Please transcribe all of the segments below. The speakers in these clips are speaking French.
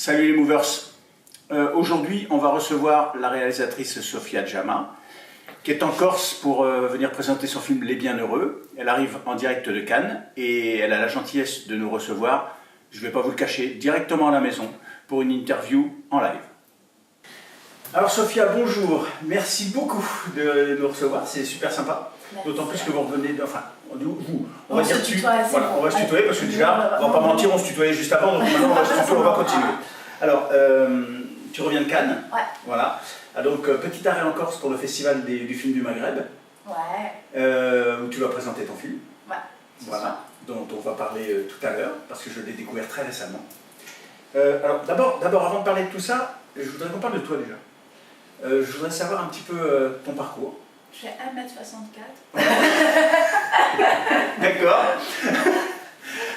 Salut les Movers. Aujourd'hui, on va recevoir la réalisatrice Sophia Djama, qui est en Corse pour venir présenter son film Les Bienheureux. Elle arrive en direct de Cannes et elle a la gentillesse de nous recevoir, je ne vais pas vous le cacher, directement à la maison pour une interview en live. Alors Sophia, bonjour. Merci beaucoup de nous recevoir, c'est super sympa. D'autant plus que vous revenez de... Enfin, on va dire tu. Voilà, on va se tutoyer parce que déjà, on va pas mentir, on se tutoyait juste avant, donc maintenant on va se tutoyer, on va continuer. Alors, tu reviens de Cannes. Ouais. Voilà. Donc, petit arrêt en Corse pour le festival du film du Maghreb. Ouais. Où tu vas présenter ton film. Ouais. Voilà. Dont on va parler tout à l'heure, parce que je l'ai découvert très récemment. Alors, d'abord, avant de parler de tout ça, je voudrais qu'on parle de toi déjà. Je voudrais savoir un petit peu ton parcours. Je fais 1m64. D'accord.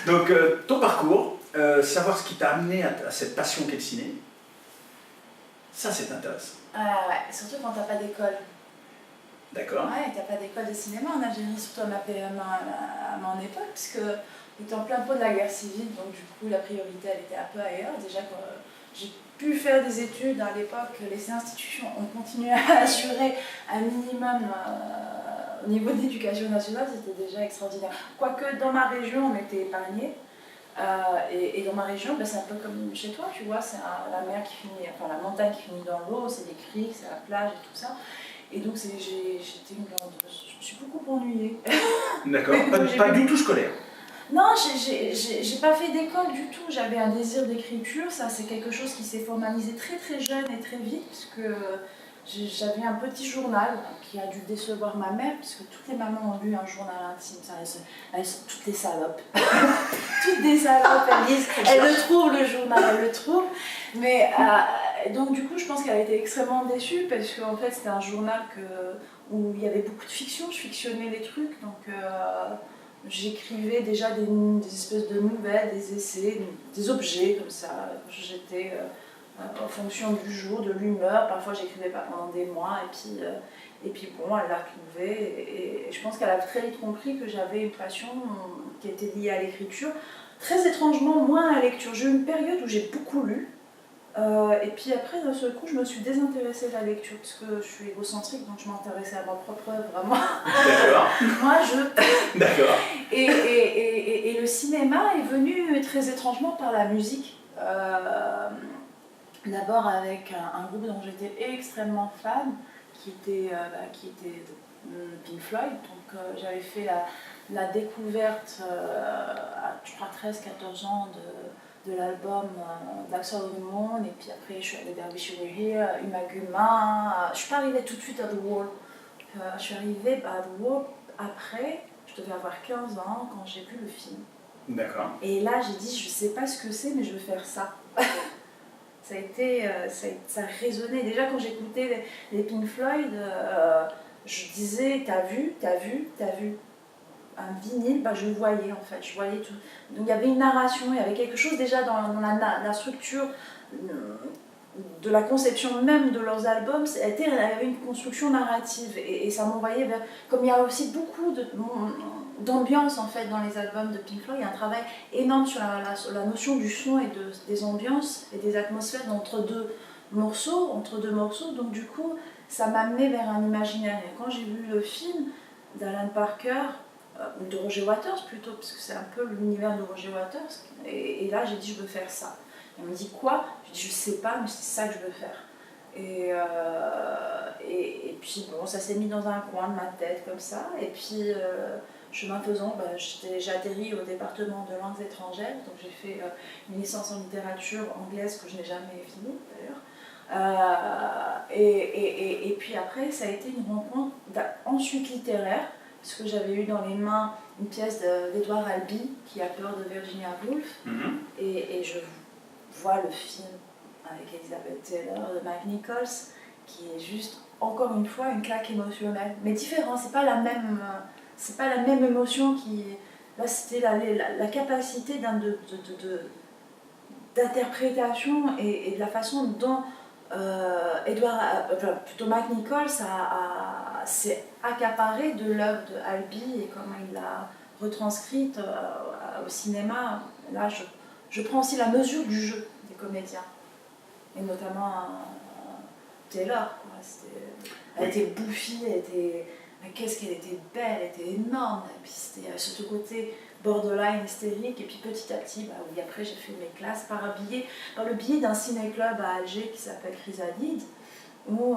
Donc, ton parcours, savoir ce qui t'a amené à cette passion qu'est le ciné, ça c'est intéressant. Ouais, surtout quand t'as pas d'école. D'accord. Ouais, t'as pas d'école de cinéma en Algérie, surtout à mon époque, puisque on était en plein pot de la guerre civile, donc du coup la priorité elle était un peu ailleurs. Déjà quand j'ai pu faire des études à l'époque, les institutions ont continué à assurer un minimum au niveau de l'éducation nationale, c'était déjà extraordinaire. Quoique dans ma région on était épargnés. Et dans ma région, ben, c'est un peu comme chez toi, tu vois, c'est la mer qui finit, enfin la montagne qui finit dans l'eau, c'est des criques, c'est la plage et tout ça. Et donc j'étais une grande... Je me suis beaucoup ennuyée. D'accord, pas du tout scolaire. Non, j'ai pas fait d'école du tout, j'avais un désir d'écriture, ça c'est quelque chose qui s'est formalisé très très jeune et très vite, puisque j'avais un petit journal qui a dû décevoir ma mère, puisque toutes les mamans ont lu un journal intime, elles sont toutes des salopes. Toutes des salopes, elles le trouvent le journal, elles le trouvent. Mais donc du coup je pense qu'elle a été extrêmement déçue, parce qu'en fait c'était un journal où il y avait beaucoup de fiction, je fictionnais les trucs, donc j'écrivais déjà des espèces de nouvelles, des essais, des objets comme ça. J'étais en fonction du jour, de l'humeur. Parfois, j'écrivais pas pendant des mois. Et puis bon, elle l'a trouvé. Et je pense qu'elle a très vite compris que j'avais une passion qui était liée à l'écriture. Très étrangement, moins à la lecture. J'ai eu une période où j'ai beaucoup lu. Et puis après, d'un seul coup, je me suis désintéressée de la lecture, parce que je suis égocentrique, donc je m'intéressais à ma propre œuvre, vraiment. D'accord. Moi, je... D'accord. Et le cinéma est venu très étrangement par la musique. D'abord avec un groupe dont j'étais extrêmement fan, qui était Pink Floyd. Donc j'avais fait la découverte à, je crois, 13-14 ans de l'album Dark Side of the Moon, et puis après je suis allée vers Wish You Were Here, Umaguma. Je suis pas arrivée tout de suite à The Wall. Je suis arrivée à The Wall après, je devais avoir 15 ans quand j'ai vu le film. D'accord. Et là j'ai dit, je sais pas ce que c'est, mais je veux faire ça. Ça a résonné. Déjà quand j'écoutais les Pink Floyd, je disais, t'as vu un vinyle, bah, je voyais en fait, je voyais tout. Donc il y avait une narration, il y avait quelque chose déjà dans la structure de la conception même de leurs albums, il y avait une construction narrative et ça m'envoyait vers... Comme il y a aussi beaucoup d'ambiance en fait dans les albums de Pink Floyd, il y a un travail énorme sur la notion du son et des ambiances et des atmosphères entre deux morceaux, donc du coup ça m'a amené vers un imaginaire. Et quand j'ai vu le film d'Alan Parker, ou de Roger Waters plutôt, parce que c'est un peu l'univers de Roger Waters, et là j'ai dit je veux faire ça. Et on me dit quoi? Je dis je sais pas, mais c'est ça que je veux faire. Et puis bon, ça s'est mis dans un coin de ma tête comme ça, et puis chemin faisant, j'ai atterri au département de langues étrangères, donc j'ai fait une licence en littérature anglaise que je n'ai jamais finie d'ailleurs. Et puis après, ça a été une rencontre ensuite littéraire, parce que j'avais eu dans les mains une pièce d'Edouard Albee, qui a peur de Virginia Woolf, et je vois le film avec Elizabeth Taylor de Mike Nichols, qui est juste, encore une fois, une claque émotionnelle, mais différent, c'est pas la même émotion qui... Là, c'était la capacité d'interprétation et de la façon dont plutôt Mike Nichols s'est accaparé de l'œuvre de Albee et comment il l'a retranscrite au cinéma. Là, je prends aussi la mesure du jeu des comédiens. et notamment Taylor. Quoi. Elle était bouffie, mais qu'est-ce qu'elle était belle, elle était énorme. Et puis c'était ce côté borderline hystérique. Et puis petit à petit, oui, après j'ai fait mes classes par le biais d'un ciné-club à Alger qui s'appelle Chrysalide, où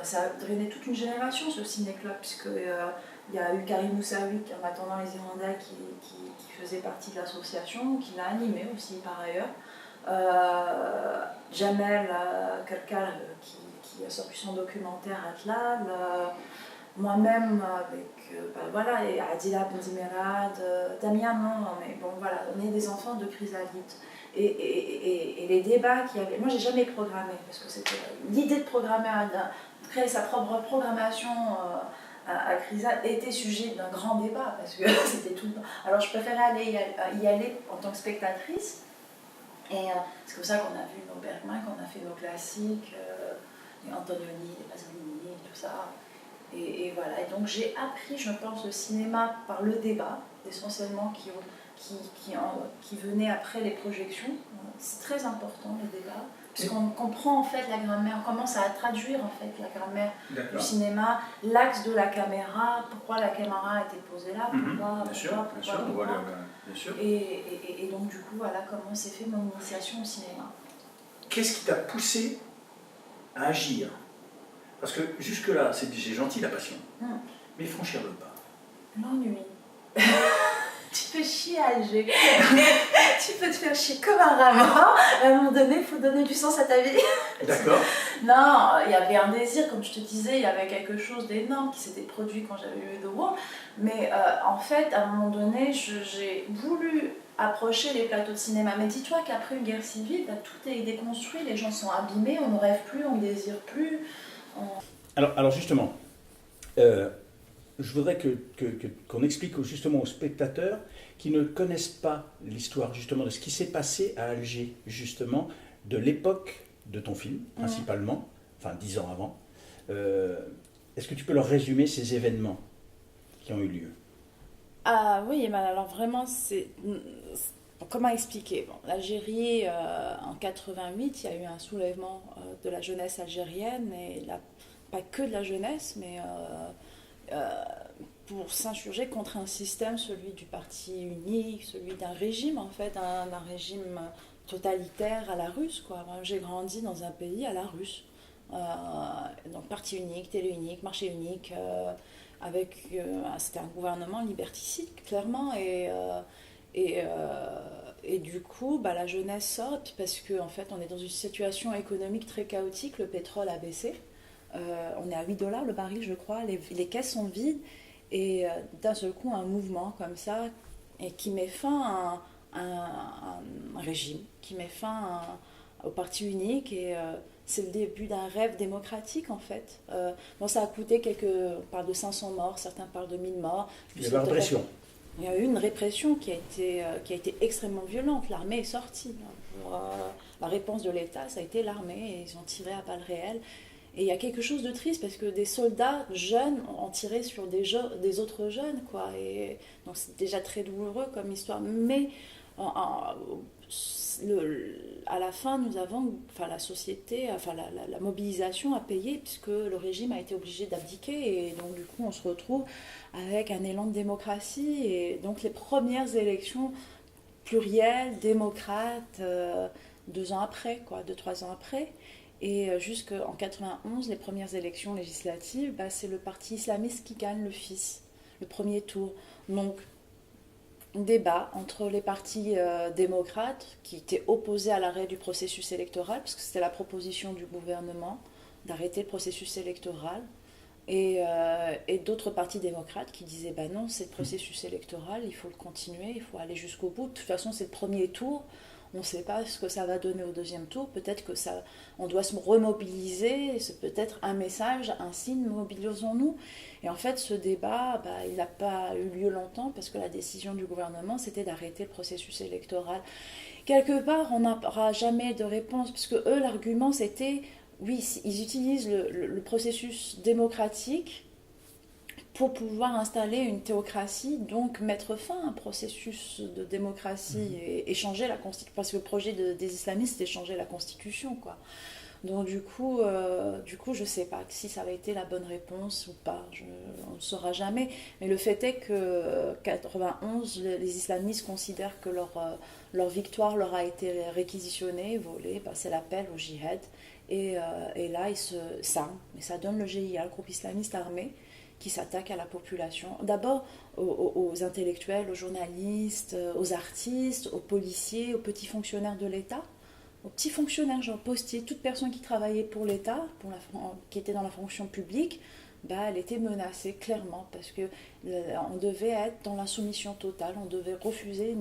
ça a drainé toute une génération, ce ciné-club, puisque il y a eu Karim Moussaoui, en attendant les Irlandais, qui faisait partie de l'association, qui l'a animé aussi par ailleurs. Jamel Kerkal, qui a sorti son documentaire Atlal, moi-même avec et Adila Benzimerad, Damien, non, mais bon voilà, on est des enfants de Chrysalide. Et les débats qu'il y avait, moi j'ai jamais programmé, parce que c'était l'idée de programmer, de créer sa propre programmation à Chrysalide était sujet d'un grand débat, parce que c'était tout le temps. Alors je préférais y aller en tant que spectatrice, et c'est comme ça qu'on a vu nos Bergman, qu'on a fait nos classiques, les Antonioni, les Pasolini, tout ça. Et voilà, et donc j'ai appris, je pense, le cinéma par le débat, essentiellement qui venait après les projections. C'est très important, le débat, puisqu'on comprend en fait la grammaire, on commence à traduire en fait la grammaire du cinéma, l'axe de la caméra, pourquoi la caméra a été posée là, pourquoi. Et donc du coup, voilà comment s'est fait mon initiation au cinéma. Qu'est-ce qui t'a poussé à agir? Parce que jusque-là, c'est gentil la passion, mais franchir le pas. L'ennui. Tu fais chier à Alger. Tu peux te faire chier comme un rat. À un moment donné, il faut donner du sens à ta vie. D'accord. Non, il y avait un désir, comme je te disais, il y avait quelque chose d'énorme qui s'était produit quand j'avais eu de Rouen. Mais en fait, à un moment donné, j'ai voulu approcher les plateaux de cinéma. Mais dis-toi qu'après une guerre civile, tout est déconstruit, les gens sont abîmés, on ne rêve plus, on ne désire plus. Alors justement, je voudrais qu'on explique justement aux spectateurs qui ne connaissent pas l'histoire justement de ce qui s'est passé à Alger, justement, de l'époque de ton film, principalement, enfin 10 ans avant. Est-ce que tu peux leur résumer ces événements qui ont eu lieu? Ah oui, mais alors vraiment, comment expliquer? L'Algérie, en 88, il y a eu un soulèvement de la jeunesse algérienne, et pas que de la jeunesse, mais pour s'insurger contre un système, celui du parti unique, celui d'un régime, en fait, d'un régime totalitaire à la russe, quoi. Moi, j'ai grandi dans un pays à la russe. Donc parti unique, télé unique, marché unique, c'était un gouvernement liberticide, clairement, et du coup, la jeunesse sort, parce qu'en fait, on est dans une situation économique très chaotique, le pétrole a baissé, on est à $8 le baril, je crois, les caisses sont vides, et d'un seul coup, un mouvement comme ça, et qui met fin à un régime, qui met fin au parti unique, et c'est le début d'un rêve démocratique, en fait. Ça a coûté on parle de 500 morts, certains parlent de 1000 morts. Il y a eu une répression. Il y a eu une répression qui a été extrêmement violente. L'armée est sortie. La réponse de l'État, ça a été l'armée, et ils ont tiré à balles réelles. Et il y a quelque chose de triste, parce que des soldats jeunes ont tiré sur des autres jeunes, quoi. Et donc c'est déjà très douloureux comme histoire. Mais à la fin, la société, la mobilisation a payé, puisque le régime a été obligé d'abdiquer, et donc du coup on se retrouve avec un élan de démocratie, et donc les premières élections plurielles, démocrates, 2 ans après, 2-3 ans après. Et jusqu'en 91, les premières élections législatives, c'est le parti islamiste qui gagne le premier tour. Donc, débat entre les partis démocrates qui étaient opposés à l'arrêt du processus électoral, parce que c'était la proposition du gouvernement d'arrêter le processus électoral, et d'autres partis démocrates qui disaient non, c'est le processus électoral, il faut le continuer, il faut aller jusqu'au bout. De toute façon, c'est le premier tour. On ne sait pas ce que ça va donner au deuxième tour. Peut-être on doit se remobiliser. C'est peut-être un message, un signe, mobilisons-nous. Et en fait, ce débat, il n'a pas eu lieu longtemps, parce que la décision du gouvernement, c'était d'arrêter le processus électoral. Quelque part, on n'aura jamais de réponse, puisque eux, l'argument, c'était, oui, ils utilisent le processus démocratique pour pouvoir installer une théocratie, donc mettre fin à un processus de démocratie et changer la constitution, parce que le projet des islamistes c'était changer la constitution, quoi. Donc je ne sais pas si ça avait été la bonne réponse ou pas, on ne saura jamais. Mais le fait est que 91, les islamistes considèrent que leur victoire leur a été réquisitionnée, volée, c'est l'appel au djihad. Et là, ça donne le GIA, le groupe islamiste armé, qui s'attaque à la population. D'abord aux intellectuels, aux journalistes, aux artistes, aux policiers, aux petits fonctionnaires de l'État, aux petits fonctionnaires, genre postiers, toute personne qui travaillait pour l'État, qui était dans la fonction publique, elle était menacée clairement parce que on devait être dans la soumission totale, on devait refuser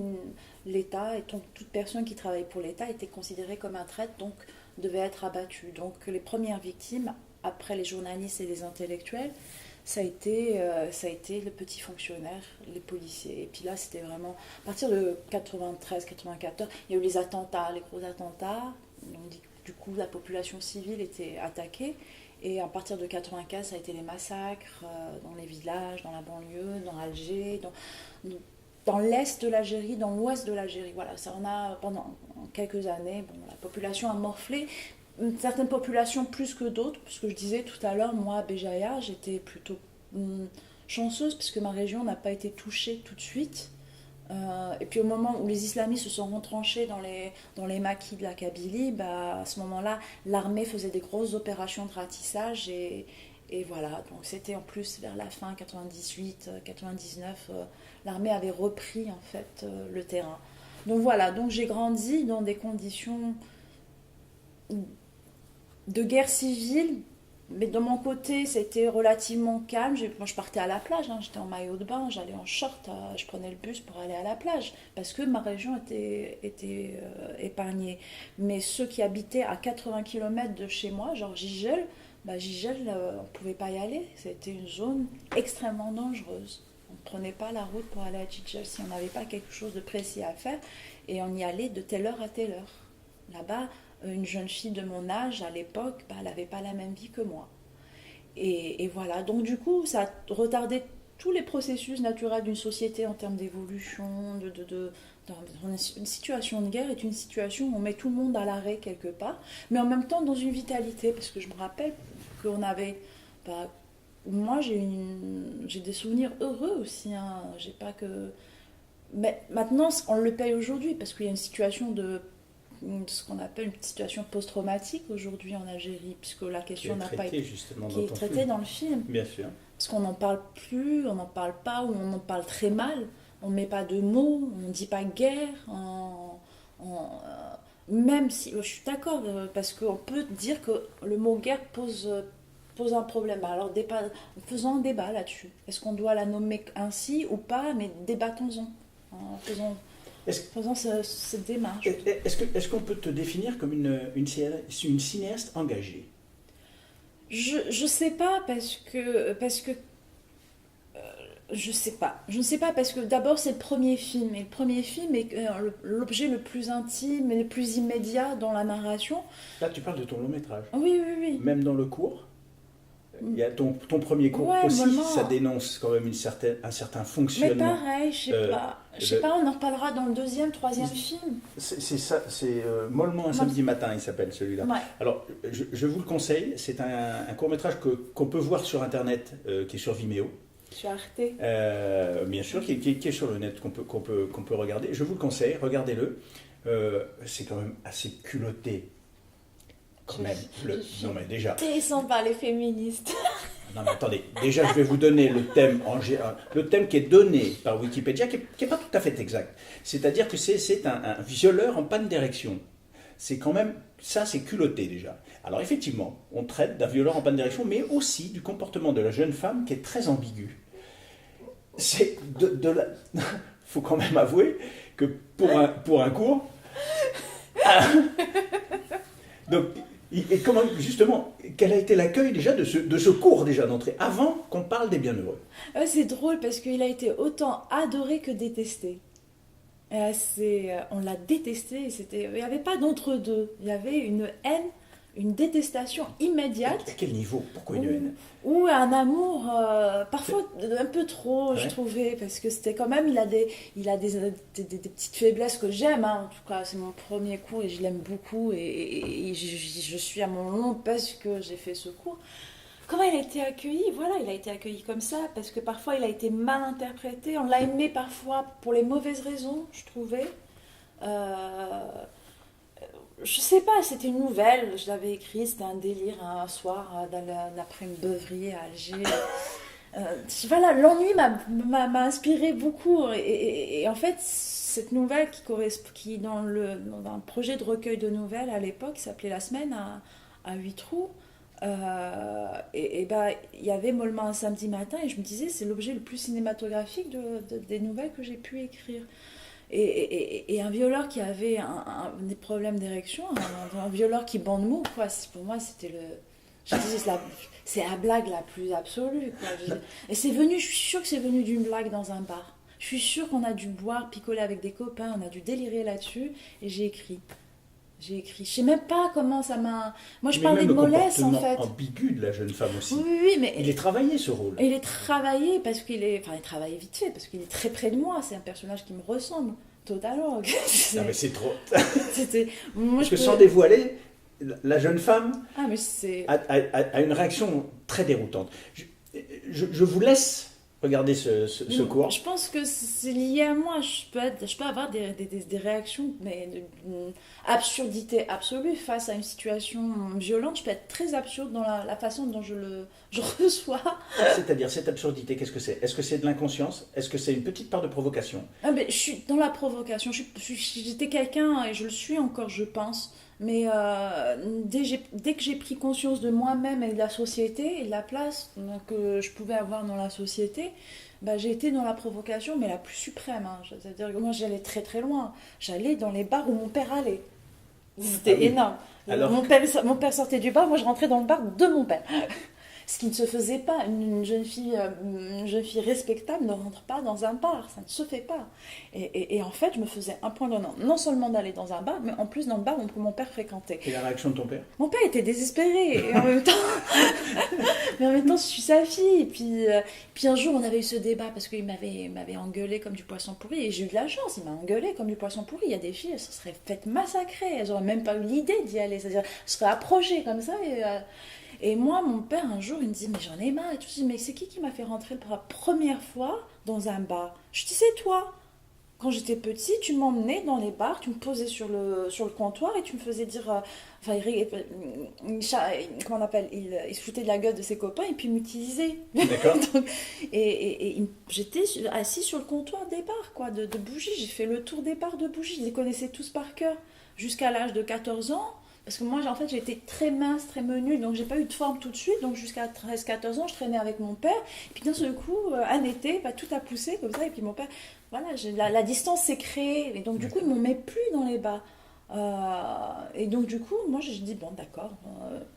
l'État et toute personne qui travaillait pour l'État était considérée comme un traître, donc devait être abattue. Donc les premières victimes, après les journalistes et les intellectuels, ça a été le petit fonctionnaire, les policiers. Et puis là, c'était vraiment... À partir de 93-94, il y a eu les attentats, les gros attentats. Du coup, la population civile était attaquée. Et à partir de 95, ça a été les massacres dans les villages, dans la banlieue, dans Alger, dans l'est de l'Algérie, dans l'ouest de l'Algérie. Voilà, ça on a pendant quelques années, la population a morflé. Certaines populations plus que d'autres, parce que je disais tout à l'heure, moi à Béjaïa, j'étais plutôt chanceuse, parce que ma région n'a pas été touchée tout de suite. Et puis au moment où les islamistes se sont retranchés dans les maquis de la Kabylie, à ce moment-là, l'armée faisait des grosses opérations de ratissage, et voilà, donc c'était en plus vers la fin 98, 99, l'armée avait repris en fait le terrain. Donc voilà, donc j'ai grandi dans des conditions de guerre civile, mais de mon côté, c'était relativement calme. Moi, je partais à la plage, j'étais en maillot de bain, j'allais en short, je prenais le bus pour aller à la plage, parce que ma région était épargnée. Mais ceux qui habitaient à 80 km de chez moi, genre Gigel, Gigel, on ne pouvait pas y aller. C'était une zone extrêmement dangereuse. On ne prenait pas la route pour aller à Gigel si on n'avait pas quelque chose de précis à faire, et on y allait de telle heure à telle heure. Là-bas, une jeune fille de mon âge à l'époque, elle n'avait pas la même vie que moi. Et voilà, donc du coup, ça a retardé tous les processus naturels d'une société en termes d'évolution. Une situation de guerre est une situation où on met tout le monde à l'arrêt quelque part, mais en même temps dans une vitalité, parce que je me rappelle qu'on avait... moi, j'ai des souvenirs heureux aussi. J'ai pas que... Mais maintenant, on le paye aujourd'hui, parce qu'il y a une situation de ce qu'on appelle une situation post-traumatique aujourd'hui en Algérie, puisque la question n'a pas été qui est traitée dans le film. Bien sûr. Parce qu'on n'en parle plus, on n'en parle pas, ou on en parle très mal, on ne met pas de mots, on ne dit pas guerre, même si, je suis d'accord, parce qu'on peut dire que le mot guerre pose un problème. Alors, faisons un débat là-dessus. Est-ce qu'on doit la nommer ainsi ou pas, mais débattons-en. Faisons cette démarche. Est-ce qu'on peut te définir comme une cinéaste engagée ? Je sais pas parce que je sais pas parce que d'abord c'est le premier film, et le premier film est l'objet le plus intime et le plus immédiat dans la narration. Là tu parles de ton long métrage. Oui. Même dans le court. Il y a ton premier cours aussi, ça dénonce quand même un certain fonctionnement. Mais pareil, je sais pas, on en reparlera dans le deuxième, troisième film. C'est ça, c'est Mollement un samedi matin, il s'appelle celui-là. Ouais. Alors, je vous le conseille, c'est un court-métrage qu'on peut voir sur Internet, qui est sur Vimeo. Sur Arte. Bien sûr, qui est sur le net, qu'on peut regarder. Je vous le conseille, regardez-le. C'est quand même assez culotté. Quand même. Non mais déjà. Intéressant par les féministes. Non mais attendez, déjà je vais vous donner le thème le thème qui est donné par Wikipédia, qui est pas tout à fait exact. C'est-à-dire que c'est un violeur en panne d'érection. C'est quand même, ça c'est culotté déjà. Alors effectivement, on traite d'un violeur en panne d'érection, mais aussi du comportement de la jeune femme qui est très ambigu. C'est faut quand même avouer que pour un cours. Donc, et comment, justement, quel a été l'accueil déjà de ce cours déjà d'entrée, avant qu'on parle des bienheureux ? C'est drôle parce qu'il a été autant adoré que détesté. On l'a détesté, il n'y avait pas d'entre-deux. Il y avait une haine une détestation immédiate. À quel niveau? Pourquoi une haine? Ou un amour, parfois un peu trop, je Ouais. trouvais, parce que c'était quand même, il a des petites faiblesses que j'aime, hein. En tout cas, c'est mon premier cours et je l'aime beaucoup, et je suis à mon long parce que j'ai fait ce cours. Comment il a été accueilli? Voilà, il a été accueilli comme ça, parce que parfois il a été mal interprété, on l'a aimé parfois pour les mauvaises raisons, je trouvais. Euh, je sais pas, c'était une nouvelle, je l'avais écrite, c'était un délire un soir d'après une beuverie à Alger. Voilà, l'ennui m'a inspiré beaucoup. Et en fait, cette nouvelle qui correspond, qui dans un projet de recueil de nouvelles à l'époque, qui s'appelait La Semaine à 8 trous, bah, il y avait Mollement un samedi matin, et je me disais, c'est l'objet le plus cinématographique des nouvelles que j'ai pu écrire. Et un violeur qui avait des problèmes d'érection, un violeur qui bande mou, quoi. Pour moi, c'était le. Je disais, c'est la blague la plus absolue, quoi. Et c'est venu, je suis sûre que c'est venu d'une blague dans un bar. Je suis sûre qu'on a dû boire, picoler avec des copains, on a dû délirer là-dessus, et j'ai écrit. J'ai écrit. Je sais même pas comment ça m'a. Moi, je Mais parlais même de le mollesse, en comportement fait. ambigu de la jeune femme aussi. Oui, mais. Il est travaillé, ce rôle. Et il est travaillé parce qu'il est. Enfin, il travaille vite fait parce qu'il est très près de moi. C'est un personnage qui me ressemble totalement. Ah, mais c'est trop. C'était. Moi, Parce je que peux- sans dévoiler, la jeune femme Ah, mais c'est. a une réaction très déroutante. Je vous laisse regarder ce cours. Je pense que c'est lié à moi. Je peux avoir des réactions, mais d'une absurdité absolue face à une situation violente. Je peux être très absurde dans la façon dont je reçois. C'est-à-dire, cette absurdité, qu'est-ce que c'est? Est-ce que c'est de l'inconscience? Est-ce que c'est une petite part de provocation? Ah, mais je suis dans la provocation. J'étais quelqu'un, et je le suis encore, je pense. Mais dès que j'ai pris conscience de moi-même et de la société et de la place que je pouvais avoir dans la société, bah, j'ai été dans la provocation, mais la plus suprême, hein. C'est-à-dire que moi, j'allais très très loin. J'allais dans les bars où mon père allait. C'était Ah oui. énorme. Alors- Mon père sortait du bar, moi je rentrais dans le bar de mon père. Ce qui ne se faisait pas. Une jeune fille respectable ne rentre pas dans un bar, ça ne se fait pas. Et en fait, je me faisais un point d'honneur, non seulement d'aller dans un bar, mais en plus dans le bar que mon père fréquentait. Et la réaction de ton père? Mon père était désespéré, et mais en même temps, je suis sa fille. Puis un jour, on avait eu ce débat parce qu'il m'avait engueulé comme du poisson pourri, et j'ai eu de la chance, il m'a engueulé comme du poisson pourri. Il y a des filles, elles se seraient faites massacrer, elles n'auraient même pas eu l'idée d'y aller, c'est-à-dire, elles seraient approchées comme ça. Et moi, mon père, un jour, il me dit, mais j'en ai marre. Et tout. Je dis, mais c'est qui m'a fait rentrer pour la première fois dans un bar? Je dis, c'est toi. Quand j'étais petit, tu m'emmenais dans les bars, tu me posais sur le comptoir et tu me faisais dire. Enfin, comment on appelle, il se foutait de la gueule de ses copains et puis il m'utilisait. D'accord. Donc, j'étais assis sur le comptoir des bars, quoi, de bougies. J'ai fait le tour des bars de bougies. Je les connaissais tous par cœur. Jusqu'à l'âge de 14 ans. Parce que moi, en fait, j'étais très mince, très menue, donc j'ai pas eu de forme tout de suite. Donc jusqu'à 13-14 ans, je traînais avec mon père. Et puis d'un seul coup, un été, bah, tout a poussé comme ça. Et puis mon père, voilà, la distance s'est créée. Et donc du coup, il ne m'en met plus dans les bars. Et donc du coup, moi, je dis, bon, d'accord,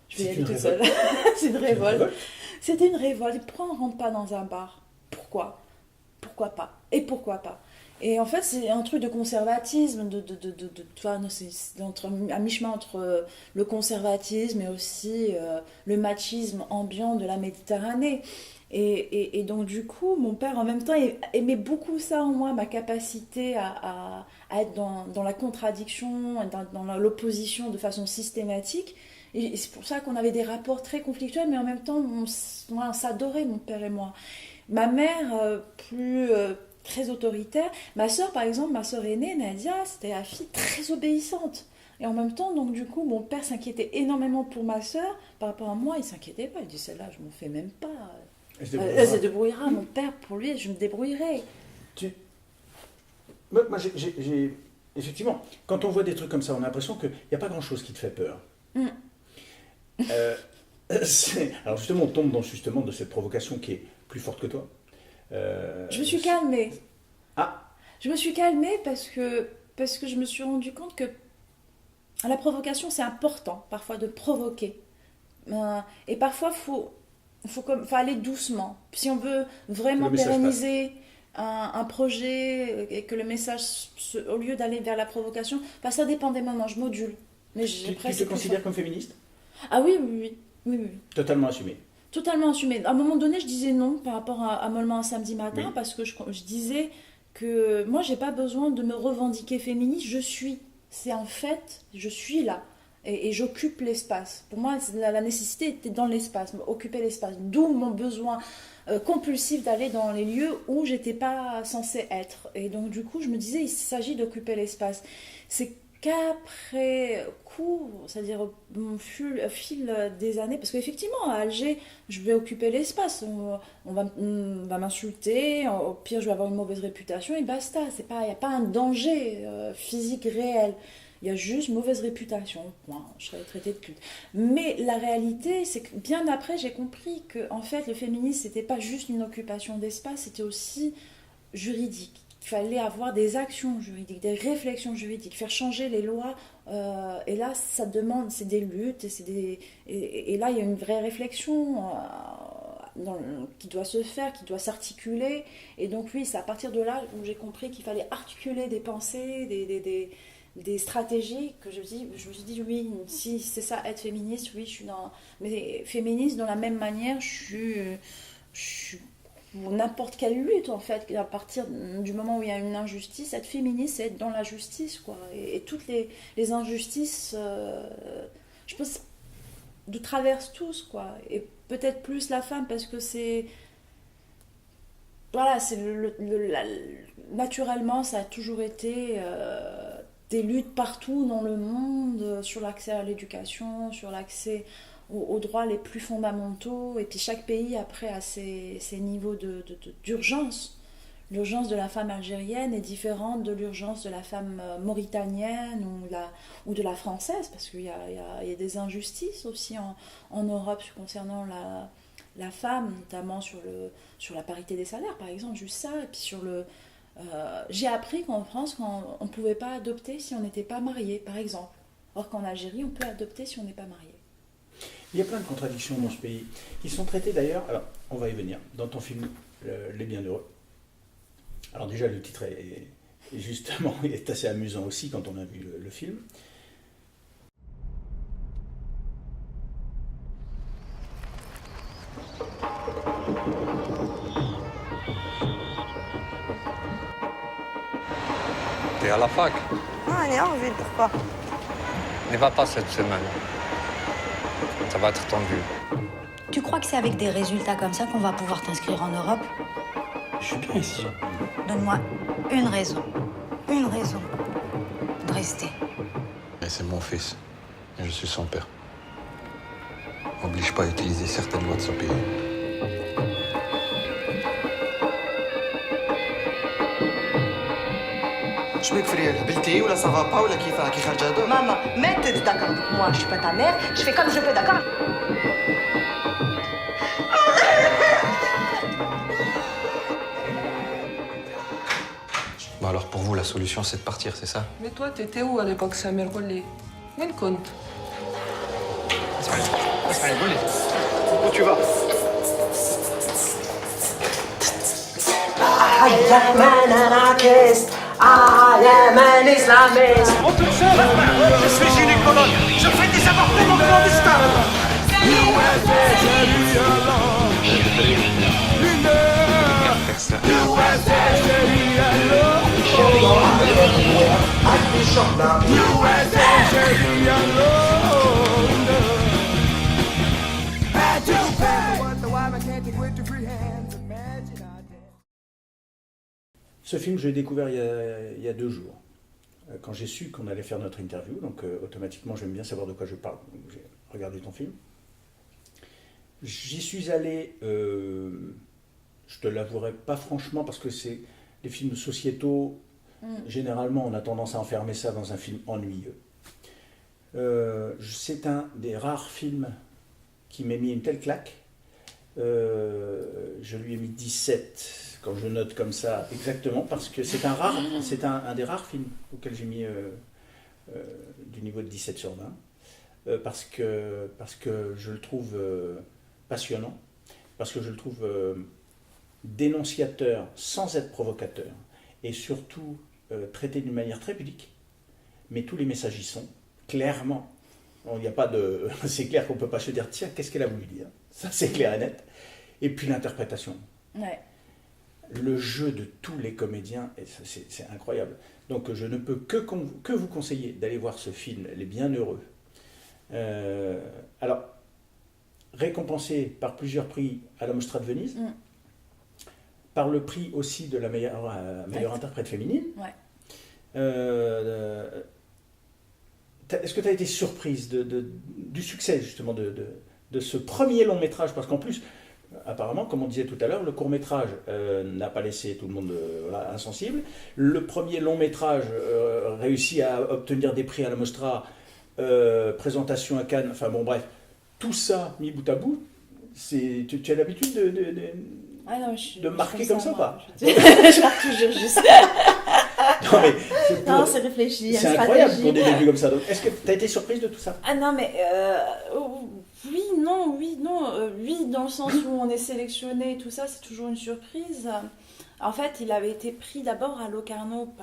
je vais y aller toute seule. C'est une révolte. C'était une révolte. Et pourquoi on ne rentre pas dans un bar? Pourquoi? Pourquoi pas? Et pourquoi pas? Et en fait, c'est un truc de conservatisme, c'est à mi-chemin entre le conservatisme et aussi le machisme ambiant de la Méditerranée. Et donc, du coup, mon père, en même temps, aimait beaucoup ça en moi, ma capacité à être dans la contradiction, dans l'opposition de façon systématique. Et c'est pour ça qu'on avait des rapports très conflictuels, mais en même temps, on s'adorait, mon père et moi. Ma mère, très autoritaire. Ma sœur, par exemple, ma sœur aînée, Nadia, c'était la fille très obéissante. Et en même temps, donc du coup, mon père s'inquiétait énormément pour ma sœur. Par rapport à moi, il ne s'inquiétait pas. Il dit, celle-là, je m'en fais même pas. Elle se débrouillera. Mon père, pour lui, je me débrouillerai. Moi, effectivement, quand on voit des trucs comme ça, on a l'impression qu'il n'y a pas grand-chose qui te fait peur. Alors justement, on tombe dans justement de cette provocation qui est plus forte que toi. Je me suis calmée. Je me suis calmée parce que je me suis rendu compte que la provocation, c'est important, parfois, de provoquer. Et parfois, faut aller doucement. Si on veut vraiment pérenniser un projet et que le message, au lieu d'aller vers la provocation, ça dépend des moments, je module. Mais tu te considères comme féministe? Ah oui, oui, oui. Oui, oui. Totalement assumé. Totalement assumé. À un moment donné, je disais non par rapport à Mollement un samedi matin Oui. parce que je disais que moi, j'ai pas besoin de me revendiquer féministe. Je suis. C'est un fait, je suis là. Et j'occupe l'espace. Pour moi, la nécessité était dans l'espace, occuper l'espace. D'où mon besoin compulsif d'aller dans les lieux où j'étais pas censée être. Et donc, du coup, je me disais, il s'agit d'occuper l'espace. C'est qu'après coup, c'est-à-dire au fil des années, parce qu'effectivement, à Alger, je vais occuper l'espace. On va m'insulter, au pire, je vais avoir une mauvaise réputation et basta. Il n'y a pas un danger physique réel. Il y a juste mauvaise réputation. Point. Je serais traitée de culte. Mais la réalité, c'est que bien après, j'ai compris que en fait, le féminisme, c'était pas juste une occupation d'espace, c'était aussi juridique. Il fallait avoir des actions juridiques, des réflexions juridiques, faire changer les lois. Et là, ça demande, c'est des luttes, et là, il y a une vraie réflexion qui doit se faire, qui doit s'articuler. Et donc, oui, c'est à partir de là où j'ai compris qu'il fallait articuler des pensées, des stratégies, que je me suis dit, oui, si c'est ça, être féministe, oui, je suis dans... Mais féministe, de la même manière, je suis pour n'importe quelle lutte, en fait, à partir du moment où il y a une injustice, être féministe, c'est être dans la justice, quoi. Et toutes les injustices, je pense, nous traversent tous, quoi. Et peut-être plus la femme, parce que c'est... Voilà, c'est naturellement, ça a toujours été des luttes partout dans le monde, sur l'accès à l'éducation, sur l'accès aux droits les plus fondamentaux. Et puis chaque pays, après, a ses niveaux d'urgence. L'urgence de la femme algérienne est différente de l'urgence de la femme mauritanienne ou de la française, parce qu'il y a des injustices aussi en Europe concernant la femme, notamment sur la parité des salaires, par exemple, juste ça. Et puis j'ai appris qu'en France, on ne pouvait pas adopter si on n'était pas marié, par exemple. Or qu'en Algérie, on peut adopter si on n'est pas marié. Il y a plein de contradictions dans ce pays, qui sont traitées d'ailleurs, alors on va y venir, dans ton film Les Bienheureux. Alors déjà le titre est justement il est assez amusant aussi quand on a vu le film. T'es à la fac? Ah, elle est en ville, pourquoi? Ne va pas cette semaine. Ça va être tendu. Tu crois que c'est avec des résultats comme ça qu'on va pouvoir t'inscrire en Europe? Je suis bien ici. Donne-moi une raison de rester. Et c'est mon fils. Et je suis son père. M'oblige pas à utiliser certaines lois de ce pays. شبيك فريال هبلتي ولا سافا با ولا كيفاه كي خارجه هذا؟ Maman, mais t'es d'accord avec moi, je suis pas ta mère, je fais comme je peux, d'accord? Bon alors pour vous la solution c'est de partir, c'est ça? Mais toi, t'étais où à l'époque, Samir Golli? Où compte? Où tu vas? Je suis gynécologue. Je fais des avortements clandestins. Ce film, je l'ai découvert il y a 2 jours, quand j'ai su qu'on allait faire notre interview, donc automatiquement j'aime bien savoir de quoi je parle, donc j'ai regardé ton film. J'y suis allé, je te l'avouerai pas franchement, parce que c'est les films sociétaux, généralement on a tendance à enfermer ça dans un film ennuyeux. C'est un des rares films qui m'a mis une telle claque. Je lui ai mis 17 quand je note comme ça exactement, parce que c'est un des rares films auxquels j'ai mis du niveau de 17 sur 20, parce que je le trouve passionnant, parce que je le trouve dénonciateur sans être provocateur, et surtout traité d'une manière très pudique, mais tous les messages y sont, clairement. Il n'y a pas de... C'est clair qu'on ne peut pas se dire, tiens, qu'est-ce qu'elle a voulu dire? Ça, c'est clair et net. Et puis l'interprétation. Ouais. Le jeu de tous les comédiens, et c'est incroyable. Donc je ne peux que vous conseiller d'aller voir ce film, Les Bienheureux. Alors, récompensé par plusieurs prix à la Mostra de Venise, par le prix aussi de la meilleure interprète féminine. Ouais. Est-ce que tu as été surprise du succès justement de ce premier long métrage? Parce qu'en plus, apparemment, comme on disait tout à l'heure, le court métrage n'a pas laissé tout le monde insensible. Le premier long métrage réussit à obtenir des prix à la Mostra, présentation à Cannes, enfin bon bref, tout ça mis bout à bout, tu as l'habitude de marquer comme ça ou pas? Je marque toujours juste. Non, mais Non, c'est réfléchi. C'est incroyable pour des débuts comme ça. Donc, est-ce que tu as été surprise de tout ça? Ah non, mais oui, dans le sens où on est sélectionné et tout ça, c'est toujours une surprise. En fait, il avait été pris d'abord à Locarno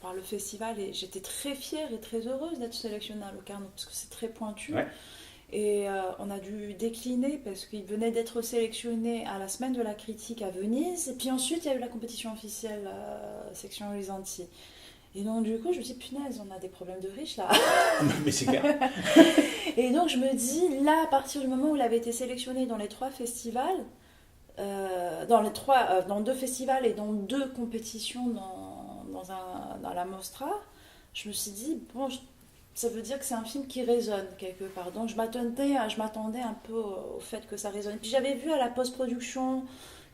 par le festival et j'étais très fière et très heureuse d'être sélectionnée à Locarno parce que c'est très pointu. Ouais. Et on a dû décliner parce qu'il venait d'être sélectionné à la semaine de la critique à Venise. Et puis ensuite, il y a eu la compétition officielle section Horizonti. Et donc du coup, je me dis, punaise, on a des problèmes de riches là. Mais c'est clair. Et donc je me dis, là, à partir du moment où il avait été sélectionné dans les 3 festivals, dans 2 festivals et dans 2 compétitions dans la Mostra, je me suis dit, bon, ça veut dire que c'est un film qui résonne quelque part. Donc je m'attendais un peu au fait que ça résonne. Puis j'avais vu à la post-production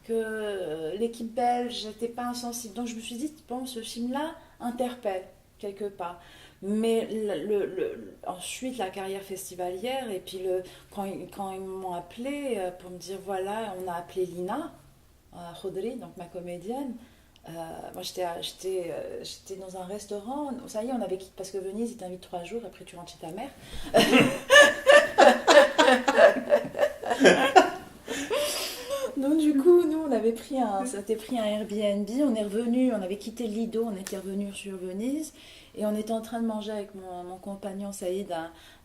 que l'équipe belge n'était pas insensible. Donc je me suis dit, bon, ce film-là interpelle quelque part. Mais ensuite, la carrière festivalière, et puis quand ils m'ont appelé pour me dire, voilà, on a appelé Lina Khodri, donc ma comédienne. Moi, j'étais dans un restaurant. Ça y est, on avait quitté parce que Venise, ils t'invitent 3 jours, après tu rentres chez ta mère. Donc du coup, nous, on avait pris un Airbnb, on est revenu, on avait quitté Lido, on était revenu sur Venise, et on était en train de manger avec mon compagnon Saïd.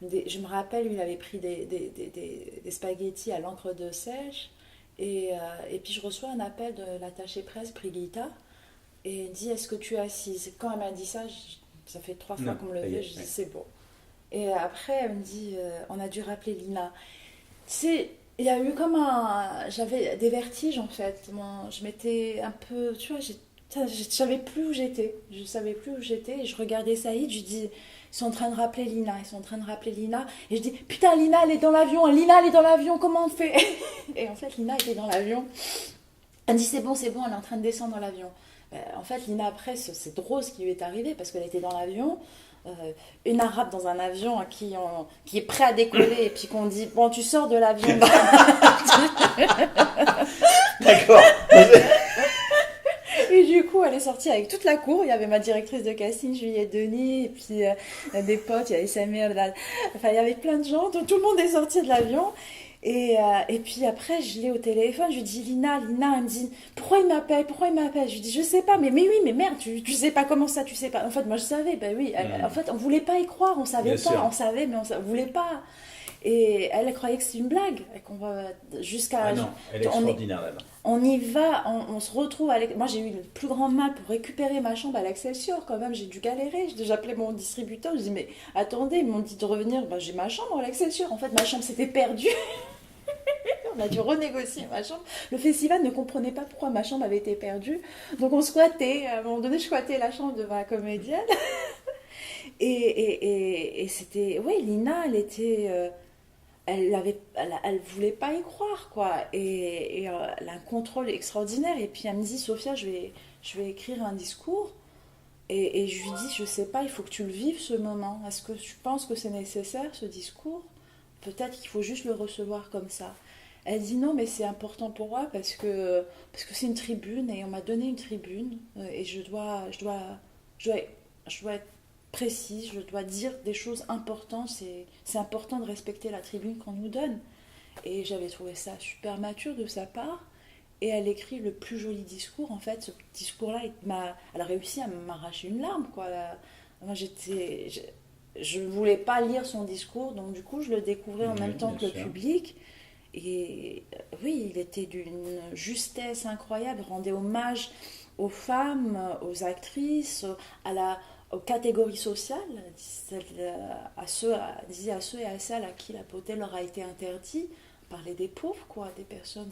Je me rappelle, lui, il avait pris des spaghettis à l'encre de sèche, et puis je reçois un appel de l'attachée presse Brigitta, et elle dit, est-ce que tu es assise? Quand elle m'a dit ça, ça fait 3 fois qu'on me le fait, je dis, c'est bon. Et après, elle me dit, on a dû rappeler Lina. Tu sais, il y a eu j'avais des vertiges en fait. Je m'étais un peu, tu vois, je savais plus où j'étais. Je savais plus où j'étais et je regardais Saïd, je dis, ils sont en train de rappeler Lina, et je dis, putain, Lina elle est dans l'avion, comment on fait? Et en fait, Lina était dans l'avion. Elle dit, c'est bon, elle est en train de descendre dans l'avion. En fait, Lina après, c'est drôle ce qui lui est arrivé parce qu'elle était dans l'avion. Une arabe dans un avion qui est prêt à décoller et puis qu'on dit bon tu sors de l'avion. D'accord. Et du coup elle est sortie avec toute la cour, il y avait ma directrice de casting Juliette Denis et puis des potes, il y avait Samir, enfin il y avait plein de gens, donc tout le monde est sorti de l'avion. Et puis après, je l'ai au téléphone, je lui dis Lina, elle me dit pourquoi il m'appelle? Je lui dis je sais pas, mais oui, mais merde, tu sais pas comment ça, tu sais pas. En fait, moi je savais, oui, en fait, on voulait pas y croire, on savait Bien pas, sûr. on savait, mais on voulait pas. Et elle croyait que c'était une blague, et qu'on va jusqu'à. Ah non, elle est extraordinaire là-bas. On y va, on se retrouve moi j'ai eu le plus grand mal pour récupérer ma chambre à l'Excelsior quand même, j'ai dû galérer, j'appelais mon distributeur, je dis mais attendez, ils m'ont dit de revenir, j'ai ma chambre à l'Excelsior, en fait ma chambre s'était perdue. On a dû renégocier ma chambre. Le festival ne comprenait pas pourquoi ma chambre avait été perdue. Donc on squattait. À un moment donné, je squattais la chambre de ma comédienne. Et c'était... Oui, Lina, elle était... elle voulait pas y croire, quoi. Et elle a un contrôle extraordinaire. Et puis elle me dit, Sophia, je vais écrire un discours. Et je lui dis, je sais pas, il faut que tu le vives ce moment. Est-ce que tu penses que c'est nécessaire, ce discours? Peut-être qu'il faut juste le recevoir comme ça. Elle dit non, mais c'est important pour moi parce que c'est une tribune et on m'a donné une tribune et je dois être précise, je dois dire des choses importantes. C'est important de respecter la tribune qu'on nous donne. Et j'avais trouvé ça super mature de sa part. Et elle écrit le plus joli discours. En fait, ce discours-là, elle a réussi à m'arracher une larme, quoi. Moi, je ne voulais pas lire son discours, donc du coup, je le découvrais en Oui, même temps bien que le sûr. public. Et oui, il était d'une justesse incroyable, il rendait hommage aux femmes, aux actrices, aux catégories sociales, disait à ceux et à celles à qui la beauté leur a été interdite, parler des pauvres, quoi, des personnes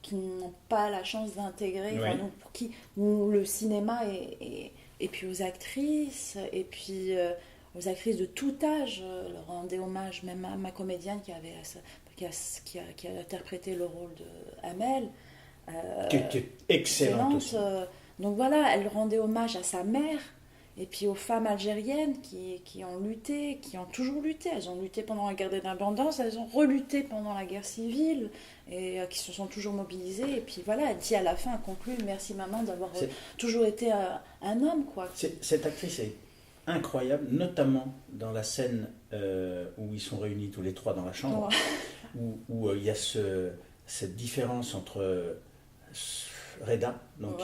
qui n'ont pas la chance d'intégrer, Ouais. enfin, pour qui où le cinéma et puis aux actrices, et puis aux actrices de tout âge, leur rendait hommage, même à ma comédienne qui a interprété le rôle de Amel. Qui est excellente aussi. Donc voilà, elle rendait hommage à sa mère et puis aux femmes algériennes qui ont lutté, qui ont toujours lutté. Elles ont lutté pendant la guerre d'indépendance, elles ont relutté pendant la guerre civile et qui se sont toujours mobilisées. Et puis voilà, elle dit à la fin, elle conclut, merci maman d'avoir toujours été un homme, quoi. Cette actrice est incroyable, notamment dans la scène où ils sont réunis tous les trois dans la chambre, où il y a cette différence entre Reda, donc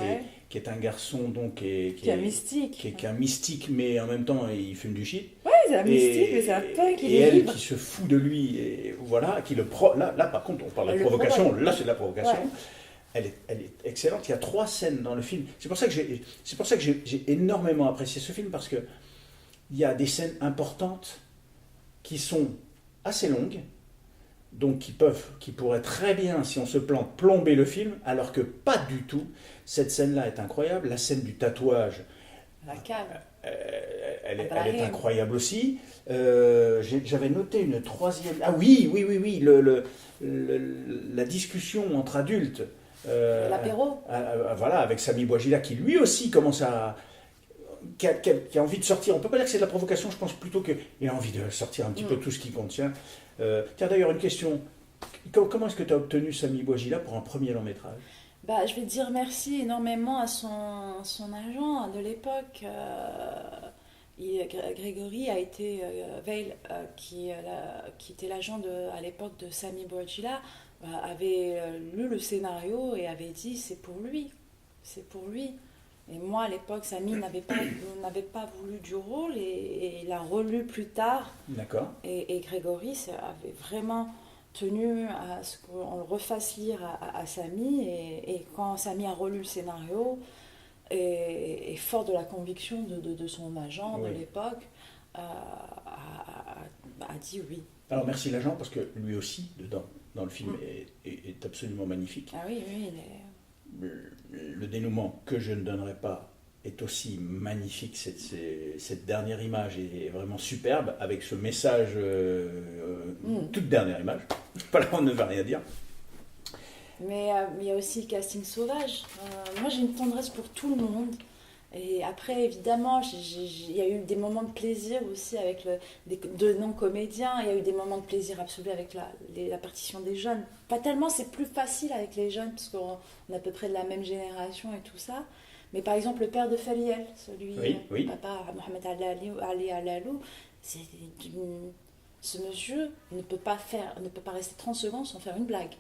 qui est un garçon donc qui est un mystique, qui est un mystique, mais en même temps il fume du shit. Ouais, c'est un mystique, mais c'est un punk. Et elle qui se fout de lui, et voilà, qui là par contre on parle de provocation, là c'est de la provocation. Ouais. Elle est excellente. Il y a 3 scènes dans le film. C'est pour ça que j'ai énormément apprécié ce film, parce que il y a des scènes importantes qui sont assez longues, donc qui pourraient très bien, si on se plante, plomber le film, alors que pas du tout. Cette scène-là est incroyable. La scène du tatouage, la cave, elle est incroyable aussi. J'avais noté une 3e. Ah oui, la discussion entre adultes. L'apéro. Voilà, avec Sami Bouajila, qui lui aussi commence à... Qui a envie de sortir. On ne peut pas dire que c'est de la provocation, je pense plutôt qu'il a envie de sortir un petit peu tout ce qui contient. Tiens, d'ailleurs, une question. Comment est-ce que tu as obtenu Sami Bouajila pour un premier long métrage ? Je vais dire merci énormément à son agent de l'époque. Grégory a été Veil, qui était l'agent à l'époque de Sami Bouajila, avait lu le scénario et avait dit c'est pour lui. Et moi, à l'époque, Sami n'avait pas voulu du rôle et il l'a relu plus tard. D'accord. Et Grégory avait vraiment tenu à ce qu'on le refasse lire à Sami. Et quand Sami a relu le scénario, et fort de la conviction de son agent de l'époque, a dit oui. Alors merci l'agent, parce que lui aussi, dedans, dans le film, est absolument magnifique. Ah oui, il est... Le dénouement que je ne donnerai pas est aussi magnifique. Cette dernière image est vraiment superbe, avec ce message, toute dernière image. Voilà, on ne va rien dire. Mais il y a aussi le casting sauvage. Moi, j'ai une tendresse pour tout le monde. Et après, évidemment, il y a eu des moments de plaisir aussi avec de non-comédiens. Il y a eu des moments de plaisir absolu avec la partition des jeunes. Pas tellement, c'est plus facile avec les jeunes, parce qu'on est à peu près de la même génération et tout ça. Mais par exemple, le père de Faliel, papa Mohamed Ali Alalou, ce monsieur ne peut pas rester 30 secondes sans faire une blague.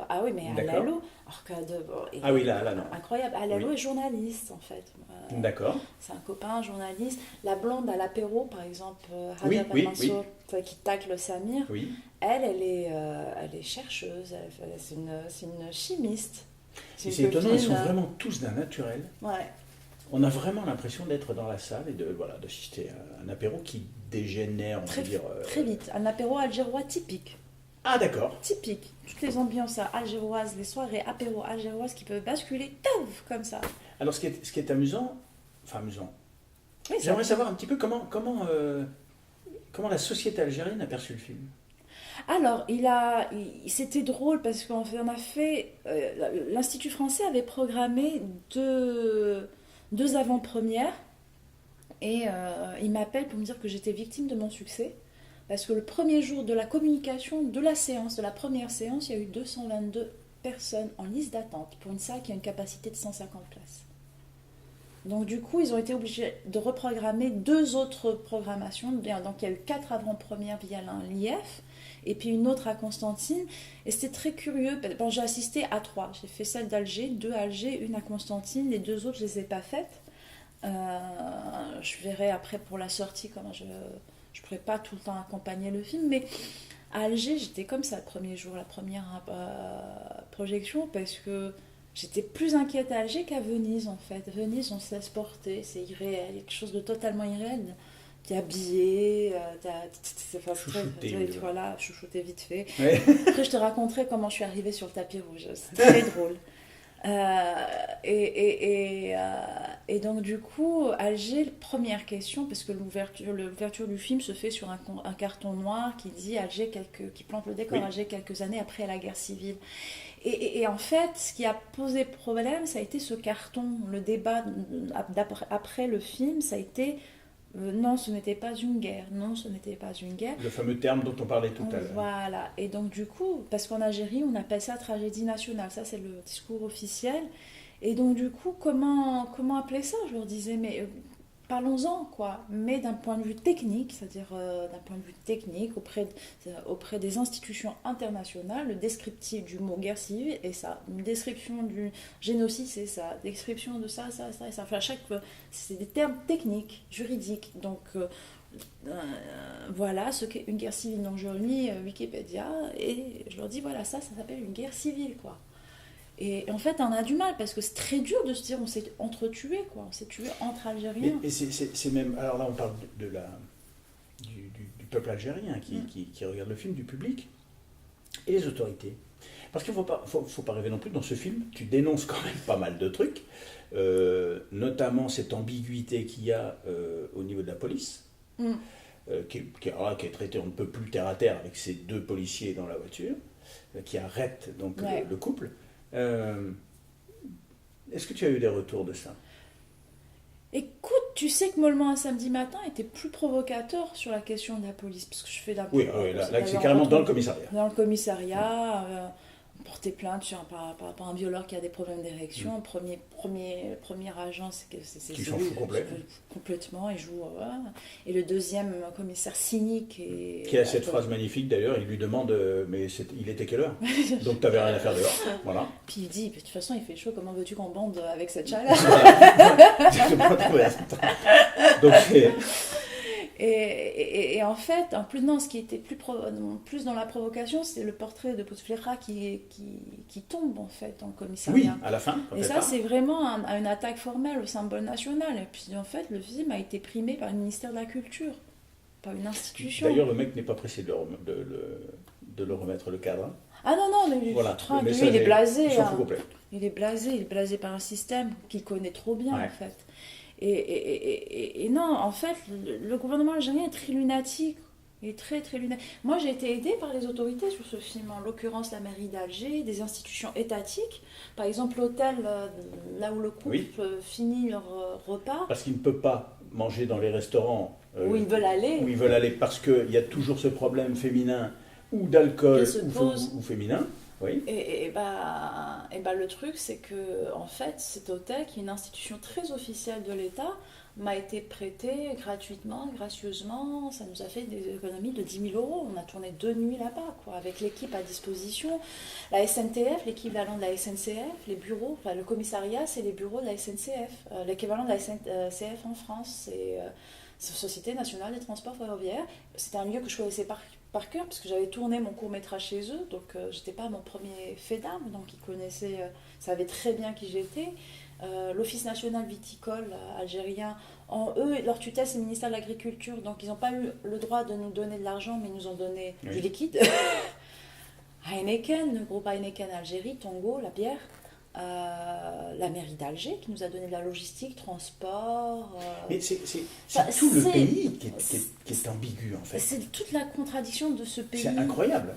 Ah oui, mais Alalou, là non. Incroyable. Alalou est journaliste en fait. D'accord. C'est un copain journaliste. La blonde à l'apéro, par exemple, Mansour, qui tacle Samir, oui. elle est chercheuse, c'est une chimiste. C'est étonnant, ils sont vraiment tous d'un naturel. Ouais. On a vraiment l'impression d'être dans la salle et d'assister à un apéro qui dégénère, on va dire... Très vite. Un apéro algérois typique. Ah d'accord. Typique. Toutes les ambiances algéroises, les soirées apéro algéroises qui peuvent basculer comme ça. Alors ce qui est amusant, oui, j'aimerais savoir un petit peu comment la société algérienne a perçu le film. Alors, c'était drôle parce qu'on a fait... l'Institut français avait programmé deux avant-premières et il m'appelle pour me dire que j'étais victime de mon succès. Parce que le premier jour de la communication de la première séance, il y a eu 222 personnes en liste d'attente pour une salle qui a une capacité de 150 places. Donc du coup, ils ont été obligés de reprogrammer 2 autres programmations. Donc il y a eu 4 avant-premières via l'IF et puis une autre à Constantine. Et c'était très curieux. Bon, j'ai assisté à 3. J'ai fait celle d'Alger, 2 à Alger, 1 à Constantine. Les 2 autres, je ne les ai pas faites. Je verrai après pour la sortie comment je ne pourrai pas tout le temps accompagner le film, mais à Alger, j'étais comme ça le premier jour, la première projection, parce que j'étais plus inquiète à Alger qu'à Venise, en fait. Venise, on se laisse porter, c'est irréel, quelque chose de totalement irréel. T'es habillé, voilà, chouchouté vite fait. Ouais. Après, je te raconterai comment je suis arrivée sur le tapis rouge, c'est très drôle. Et donc du coup, Alger, première question, parce que l'ouverture du film se fait sur un carton noir qui dit Alger, qui plante le décor, Alger quelques années après la guerre civile. Et en fait, ce qui a posé problème, ça a été ce carton. Le débat après le film, ça a été non, ce n'était pas une guerre. Non, ce n'était pas une guerre. Le fameux terme dont on parlait tout à l'heure. Voilà. Et donc, du coup, parce qu'en Algérie, on appelle ça tragédie nationale. Ça, c'est le discours officiel. Et donc, du coup, comment appeler ça? Je leur disais, mais parlons-en, quoi. Mais d'un point de vue technique, c'est-à-dire d'un point de vue technique, auprès des institutions internationales, le descriptif du mot guerre civile est ça. Une description du génocide, c'est ça. Description de ça et ça. Enfin, c'est des termes techniques, juridiques. Donc, voilà ce qu'est une guerre civile. Donc, je lis Wikipédia et je leur dis, voilà, ça s'appelle une guerre civile, quoi. Et en fait, on a du mal parce que c'est très dur de se dire on s'est entretués, quoi. On s'est tués entre Algériens. Et c'est même. Alors là, on parle du peuple algérien qui regarde le film, du public et les autorités. Parce qu'il ne faut pas rêver non plus. Dans ce film, tu dénonces quand même pas mal de trucs, notamment cette ambiguïté qu'il y a au niveau de la police, qui est traitée on ne peut plus terre à terre avec ces deux policiers dans la voiture, qui arrêtent donc le couple. Est-ce que tu as eu des retours de ça? Écoute, tu sais que Mollement un samedi matin était plus provocateur sur la question de la police, parce que je fais d'un Oui, là c'est carrément dans le commissariat. Dans le commissariat, porter plainte par rapport à un violeur qui a des problèmes d'érection. Premier agent, c'est qui s'en fout complètement, il joue. Et le deuxième commissaire cynique. Qui a cette phrase magnifique d'ailleurs, il lui demande mais il était quelle heure? Donc t'avais rien à faire dehors. Voilà. Puis il dit, de toute façon il fait chaud, comment veux-tu qu'on bande avec cette chaleur? Donc Et en fait, en plus, non, ce qui était plus dans la provocation, c'est le portrait de Bouteflika qui tombe en fait dans le commissariat. Oui, à la fin. Et ça, c'est vraiment une attaque formelle au symbole national. Et puis en fait, le film a été primé par le ministère de la Culture, par une institution. D'ailleurs, le mec n'est pas pressé de le remettre le cadre. Ah non, mais voilà. il est blasé. Il est blasé par un système qu'il connaît trop bien en fait. Et non, en fait, le gouvernement algérien est très lunatique. Il est très, très lunatique. Moi, j'ai été aidée par les autorités sur ce film, en l'occurrence la mairie d'Alger, des institutions étatiques. Par exemple, l'hôtel, là où le couple finit leur repas. Parce qu'il ne peut pas manger dans les restaurants où ils veulent aller. Parce qu'il y a toujours ce problème féminin ou d'alcool ou féminin. Oui. Et le truc, c'est que en fait, cet hôtel, qui est une institution très officielle de l'État, m'a été prêté gratuitement, gracieusement. Ça nous a fait des économies de 10 000 €. On a tourné 2 nuits là-bas, quoi, avec l'équipe à disposition. La SNTF, l'équivalent de la SNCF, les bureaux, le commissariat, c'est les bureaux de la SNCF. L'équivalent de la SNCF en France, c'est Société Nationale des Transports Ferroviaires. C'était un lieu que je connaissais par cœur, parce que j'avais tourné mon court-métrage chez eux, donc j'étais pas à mon premier fait d'armes, donc ils connaissaient, savaient très bien qui j'étais. L'Office national viticole algérien, leur tutelle c'est le ministère de l'Agriculture, donc ils n'ont pas eu le droit de nous donner de l'argent, mais ils nous ont donné du liquide. Heineken, le groupe Heineken Algérie, Tongo, la bière. La mairie d'Alger qui nous a donné de la logistique, transport. Mais c'est tout le pays qui est ambigu en fait. C'est toute la contradiction de ce pays. C'est incroyable.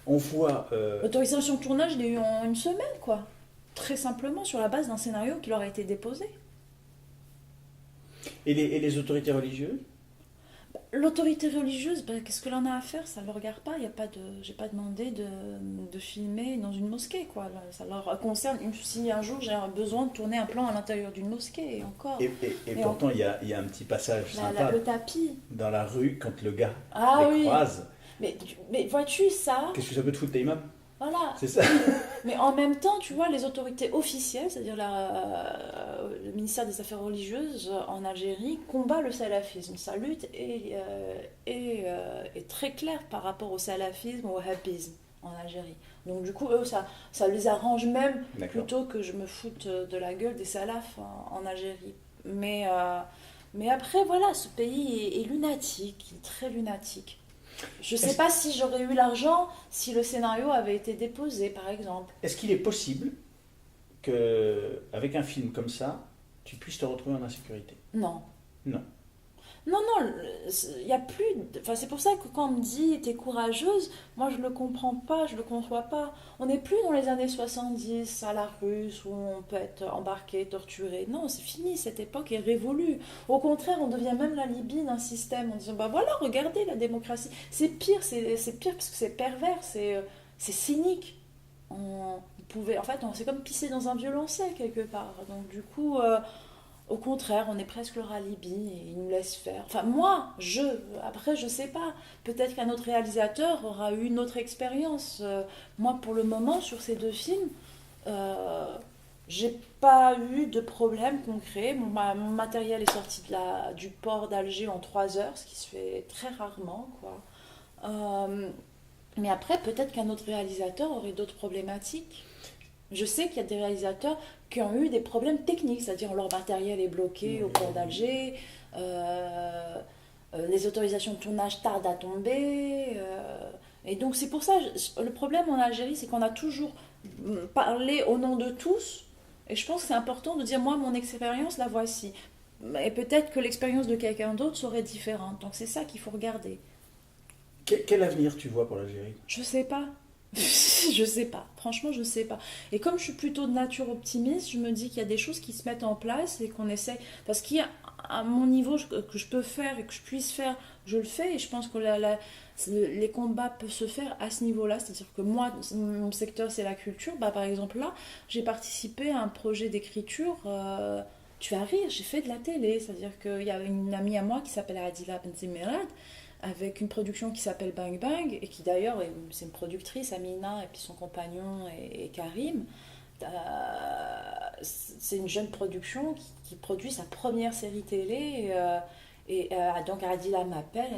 On voit. L'autorisation de tournage, je l'ai eu en une semaine, quoi. Très simplement sur la base d'un scénario qui leur a été déposé. Et les autorités religieuses? L'autorité religieuse, qu'est-ce que l'on a à faire? Ça ne le regarde pas. J'ai pas demandé de filmer dans une mosquée, quoi. Ça leur concerne. Si un jour j'ai besoin de tourner un plan à l'intérieur d'une mosquée, et encore. Et pourtant, il y a un petit passage sympa. Le tapis. Dans la rue, quand le gars croise. Mais vois-tu ça? Qu'est-ce que ça peut te foutre, Taïmam? Voilà. C'est ça. Mais en même temps, tu vois, les autorités officielles, c'est-à-dire le ministère des Affaires religieuses en Algérie combat le salafisme. Sa lutte est très claire par rapport au salafisme, au wahhabisme en Algérie. Donc du coup, eux, ça les arrange même plutôt que je me foute de la gueule des salafs en Algérie. Mais après, voilà, ce pays est lunatique, il est très lunatique. Je ne sais pas si j'aurais eu l'argent si le scénario avait été déposé, par exemple. Est-ce qu'il est possible qu'avec un film comme ça, tu puisses te retrouver en insécurité? Non. Non. Non, il n'y a plus... Enfin, c'est pour ça que quand on me dit « t'es courageuse », moi je ne le comprends pas, je ne le conçois pas. On n'est plus dans les années 70 à la russe où on peut être embarqué, torturé. Non, c'est fini, cette époque est révolue. Au contraire, on devient même la Libye d'un système en disant « bah voilà, regardez la démocratie ». C'est pire parce que c'est pervers, c'est cynique. En fait, c'est comme pisser dans un violoncelle quelque part. Donc du coup... Au contraire, on est presque le ralibi et il nous laisse faire. Enfin, moi, après, je sais pas. Peut-être qu'un autre réalisateur aura eu une autre expérience. Moi, pour le moment, sur ces 2 films, j'ai pas eu de problème concret. Mon matériel est sorti du port d'Alger en 3 heures, ce qui se fait très rarement, quoi. Mais après, peut-être qu'un autre réalisateur aurait d'autres problématiques. Je sais qu'il y a des réalisateurs qui ont eu des problèmes techniques, c'est-à-dire leur matériel est bloqué au port d'Alger, les autorisations de tournage tardent à tomber. Et donc c'est pour ça, le problème en Algérie, c'est qu'on a toujours parlé au nom de tous. Et je pense que c'est important de dire, moi, mon expérience, la voici. Et peut-être que l'expérience de quelqu'un d'autre serait différente. Donc c'est ça qu'il faut regarder. Quel avenir tu vois pour l'Algérie? Je sais pas. Je sais pas, franchement je sais pas. Et comme je suis plutôt de nature optimiste, je me dis qu'il y a des choses qui se mettent en place et qu'on essaie, parce qu'il y a à mon niveau que je peux faire et que je puisse faire, je le fais, et je pense que les combats peuvent se faire à ce niveau-là, c'est-à-dire que moi, mon secteur c'est la culture, par exemple là, j'ai participé à un projet d'écriture, tu vas rire, j'ai fait de la télé, c'est-à-dire qu'il y a une amie à moi qui s'appelle Adila Benzimirat, avec une production qui s'appelle Bang Bang, et qui d'ailleurs, c'est une productrice, Amina, et puis son compagnon et Karim. C'est une jeune production qui produit sa première série télé, donc Adila m'appelle,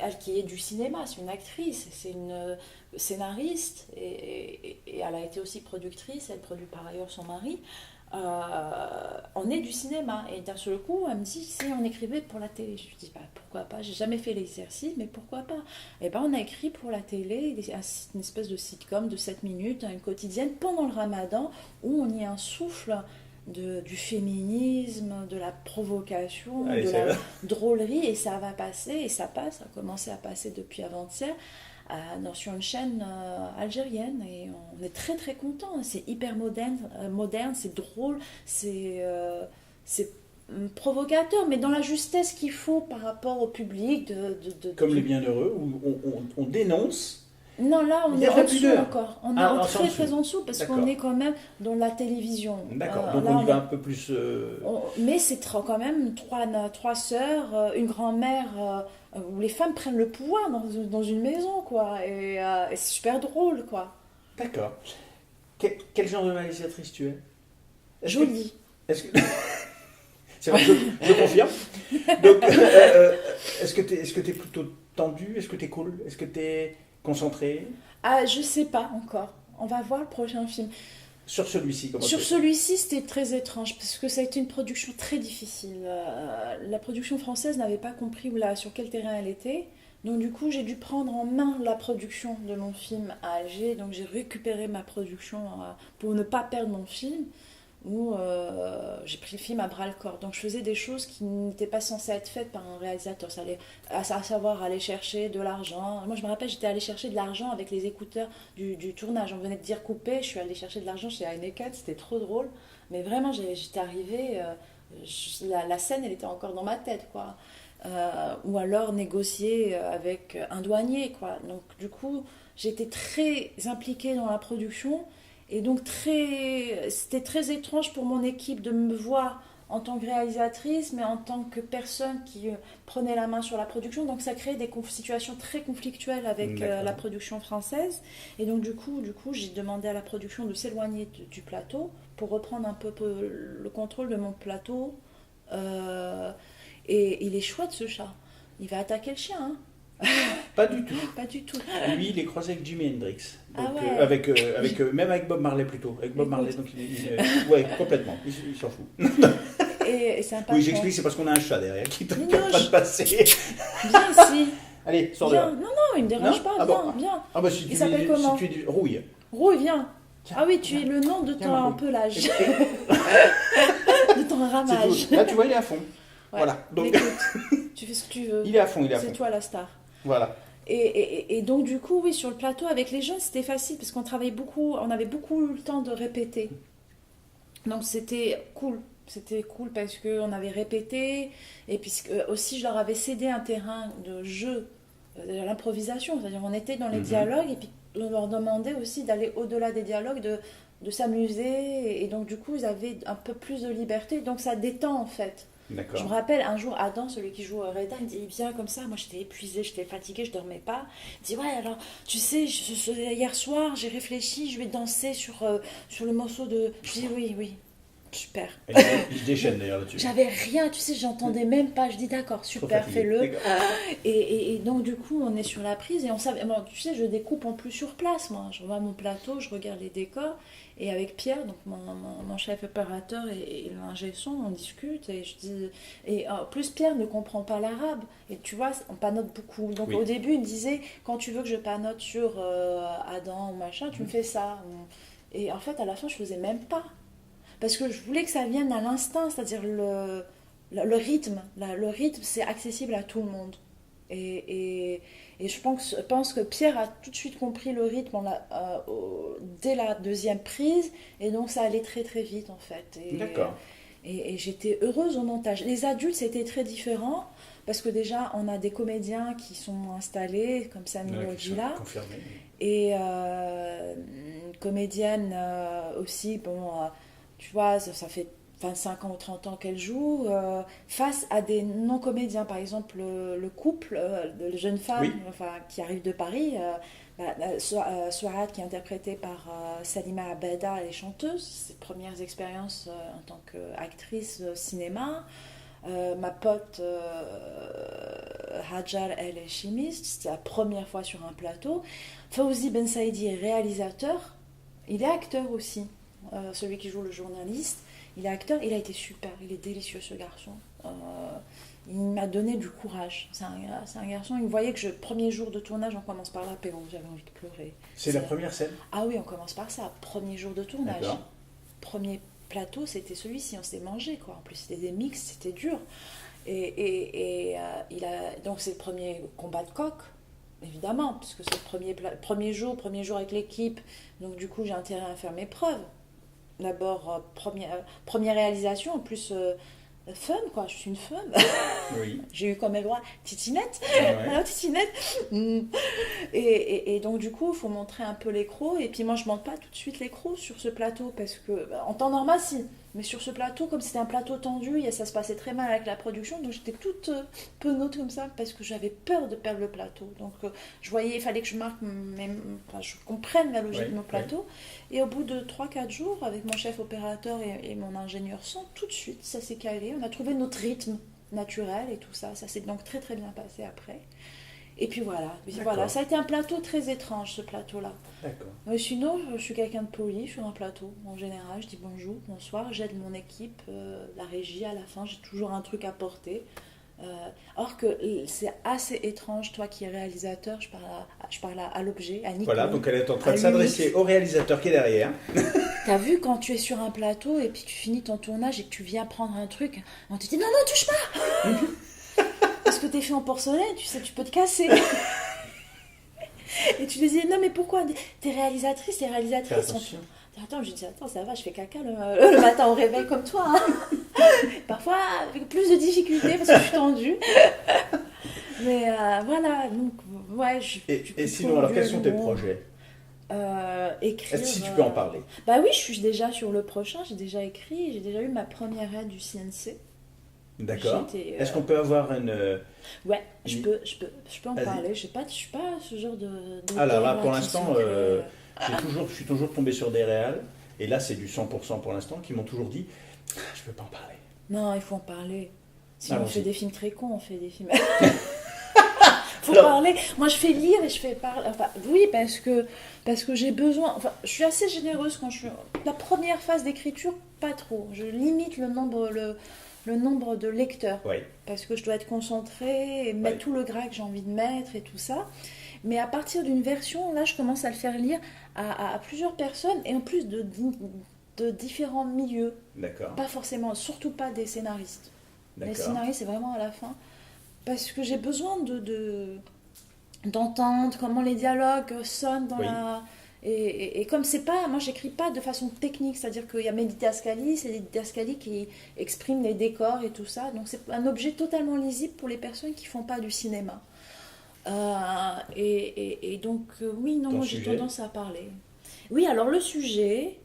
elle qui est du cinéma, c'est une actrice, c'est une scénariste, et elle a été aussi productrice, elle produit par ailleurs son mari. On est du cinéma, et d'un seul coup elle me dit si on écrivait pour la télé, je lui dis pourquoi pas, j'ai jamais fait l'exercice mais pourquoi pas, et on a écrit pour la télé une espèce de sitcom de 7 minutes, une quotidienne pendant le ramadan où on y insouffle du féminisme, de la provocation, de la drôlerie, et ça va passer, et ça passe, ça a commencé à passer depuis avant-hier sur une chaîne algérienne, et on est très très content, c'est hyper moderne, c'est drôle, c'est provocateur, mais dans la justesse qu'il faut par rapport au public. Comme Les Bienheureux, où on dénonce. Non, là on est en dessous encore, on est très très en dessous, parce qu'on est quand même dans la télévision. D'accord, donc on y va un peu plus... Mais c'est quand même trois sœurs, une grand-mère... où les femmes prennent le pouvoir dans une maison, quoi, et c'est super drôle, quoi. D'accord. Quel genre de réalisatrice tu es? Jolie. C'est vrai, je confirme. Donc, est-ce que t'es plutôt tendue? Est-ce que t'es cool? Est-ce que t'es concentrée? Je sais pas encore. On va voir le prochain film. Sur celui-ci, comment Sur celui-ci, c'était très étrange, parce que ça a été une production très difficile. La production française n'avait pas compris sur quel terrain elle était. Donc du coup, j'ai dû prendre en main la production de mon film à Alger. Donc j'ai récupéré ma production pour ne pas perdre mon film. Où j'ai pris le film à bras-le-corps. Donc je faisais des choses qui n'étaient pas censées être faites par un réalisateur. Ça allait, à savoir aller chercher de l'argent. Moi je me rappelle, j'étais allée chercher de l'argent avec les écouteurs du tournage. On venait de dire couper, je suis allée chercher de l'argent chez Heineken, c'était trop drôle. Mais vraiment, j'étais arrivée, la scène elle était encore dans ma tête, quoi. Ou alors négocier avec un douanier, quoi. Donc du coup, j'étais très impliquée dans la production. Et donc c'était très étrange pour mon équipe de me voir en tant que réalisatrice, mais en tant que personne qui prenait la main sur la production. Donc ça crée des situations très conflictuelles avec la production française. Et donc du coup j'ai demandé à la production de s'éloigner du plateau pour reprendre un peu le contrôle de mon plateau. Et il est chouette ce chat. Il va attaquer le chien, hein. Pas du tout. Pas du tout. Lui, il est croisé avec Jimi Hendrix. Donc, Ah ouais. même avec Bob Marley plutôt. Avec Bob Marley, donc ouais, complètement. Il s'en fout. Et c'est un patron. Oui, j'explique, c'est parce qu'on a un chat derrière qui ne Non, pas de passer. Viens ici. Allez, sors Viens. dehors. Non, il me dérange pas. Viens. Ah bah si Il tu s'appelle comment? si tu es Rouille. Rouille, viens. Ah oui, tu es le nom de Viens, ton Rouille. empelage. De ton ramage. Là, tu vois, il est à fond. Ouais. Voilà. Donc, écoute, tu fais ce que tu veux. il est à fond, il est à fond. C'est toi la star. Voilà. Et donc du coup, oui, sur le plateau avec les jeunes, c'était facile parce qu'on travaillait beaucoup, on avait beaucoup le temps de répéter. Donc c'était cool. C'était cool parce qu'on avait répété et puis aussi je leur avais cédé un terrain de jeu, de l'improvisation. C'est-à-dire on était dans les dialogues et puis on leur demandait aussi d'aller au-delà des dialogues, de s'amuser. Et donc du coup, ils avaient un peu plus de liberté. Donc ça détend en fait. D'accord. Je me rappelle un jour, Adam, celui qui joue Reda, il me dit viens comme ça. Moi j'étais épuisée, j'étais fatiguée, je dormais pas. Il dit ouais, alors tu sais, hier soir j'ai réfléchi, je vais danser sur le morceau de. Je dis oui, super. Et il se déchaîne d'ailleurs là-dessus. J'avais rien, tu sais, j'entendais même pas. Je dis d'accord, super, fais-le. Et donc du coup, on est sur la prise et on savait. Bon, tu sais, je découpe en plus sur place, moi. Je vois mon plateau, je regarde les décors. Et avec Pierre, donc mon chef opérateur et l'ingé son, on discute et je dis. Et en plus, Pierre ne comprend pas l'arabe. Et tu vois, on panote beaucoup. Donc au début, il me disait quand tu veux que je panote sur Adam ou machin, tu me fais ça. Et en fait, à la fin, je faisais même pas. Parce que je voulais que ça vienne à l'instinct, c'est-à-dire le rythme. Le rythme, c'est accessible à tout le monde. Et je pense que Pierre a tout de suite compris le rythme dès la deuxième prise. Et donc, ça allait très, très vite, en fait. D'accord. Et j'étais heureuse au montage. Les adultes, c'était très différent. Parce que déjà, on a des comédiens qui sont installés, comme Samuel Odila. Confirmé. Et une comédienne aussi, tu vois, ça fait 25 ans ou 30 ans qu'elle joue, face à des non-comédiens. Par exemple, le couple de jeunes femmes qui arrivent de Paris, Souad qui est interprétée par Salima Abada, elle est chanteuse, ses premières expériences en tant qu'actrice cinéma. Ma pote Hajar, elle est chimiste, c'est la première fois sur un plateau. Fawzi Ben Saïdi est réalisateur, il est acteur aussi. Celui qui joue le journaliste, il est acteur, il a été super, il est délicieux ce garçon. Il m'a donné du courage. C'est un garçon, il voyait que premier jour de tournage, on commence par l'apéro, j'avais envie de pleurer. C'est la première scène? Ah oui, on commence par ça, premier jour de tournage. D'accord. Premier plateau, c'était celui-ci, on s'est mangé quoi. En plus, c'était des mix, c'était dur. Donc c'est le premier combat de coq. Évidemment, puisque c'est le premier jour avec l'équipe, donc du coup j'ai intérêt à faire mes preuves. D'abord, première réalisation, en plus fun, quoi. Je suis une fun. Oui. J'ai eu comme droit titinette. Ouais. Alors, titinette. Et donc, du coup, il faut montrer un peu l'écro. Et puis, moi, je ne montre pas tout de suite l'écro sur ce plateau parce que, en temps normal, si. Mais sur ce plateau, comme c'était un plateau tendu, et ça se passait très mal avec la production, donc j'étais toute penaute comme ça parce que j'avais peur de perdre le plateau. Donc je voyais, il fallait que je marque, je comprenne la logique de mon plateau. Et au bout de 3-4 jours, avec mon chef opérateur et mon ingénieur son, tout de suite, ça s'est calé. On a trouvé notre rythme naturel et tout ça. Ça s'est donc très très bien passé après. Et puis voilà, ça a été un plateau très étrange, ce plateau-là. D'accord. Mais sinon, je suis quelqu'un de poli, je suis dans le plateau. En général, je dis bonjour, bonsoir, j'aide mon équipe, la régie à la fin, j'ai toujours un truc à porter. Or que c'est assez étrange, toi qui es réalisateur, je parle à l'objet, à Nico. Voilà, donc elle est en train de s'adresser au réalisateur qui est derrière. T'as vu quand tu es sur un plateau et puis tu finis ton tournage et que tu viens prendre un truc, on te dit non, touche pas. Parce que t'es fait en porcelaine, tu sais, tu peux te casser. Et tu lui dis, non mais pourquoi? T'es réalisatrice. Attention. Attends, je dis, attends, ça va, je fais caca le matin au réveil comme toi. Hein. Parfois avec plus de difficultés parce que je suis tendue. Mais voilà, donc, ouais. Et sinon, alors quels sont tes projets? Écrire. Si tu peux en parler. Bah oui, je suis déjà sur le prochain, j'ai déjà écrit, j'ai déjà eu ma première aide du CNC. D'accord. J'étais, Est-ce qu'on peut avoir une... Ouais, je Oui. peux en Vas-y. parler. Je suis pas ce genre de. Alors là, d'auteur, pour qui l'instant, sont très, je suis toujours tombé sur des réals, et là c'est du 100% pour l'instant, qui m'ont toujours dit, je peux pas en parler. Non, il faut en parler. Sinon, on Allons-y. fait des films très cons, on fait des films. Faut Alors- parler. Moi, je fais lire et je fais parler. Enfin, oui, parce que j'ai besoin. Enfin, je suis assez généreuse quand je suis. La première phase d'écriture, pas trop. Je limite le nombre de lecteurs. Oui. Parce que je dois être concentrée et mettre Ouais. tout le gras que j'ai envie de mettre et tout ça. Mais à partir d'une version, là, je commence à le faire lire à plusieurs personnes et en plus de différents milieux. D'accord. Pas forcément, surtout pas des scénaristes. Les D'accord. scénaristes, c'est vraiment à la fin. Parce que j'ai besoin d'entendre comment les dialogues sonnent dans Oui. la... Et comme c'est pas... Moi, j'écris pas de façon technique. C'est-à-dire qu'il y a mes didascalies, c'est des didascalies qui expriment les décors et tout ça. Donc, c'est un objet totalement lisible pour les personnes qui font pas du cinéma. Et donc, oui, non, Ton moi, j'ai sujet tendance à parler. Oui, alors le sujet...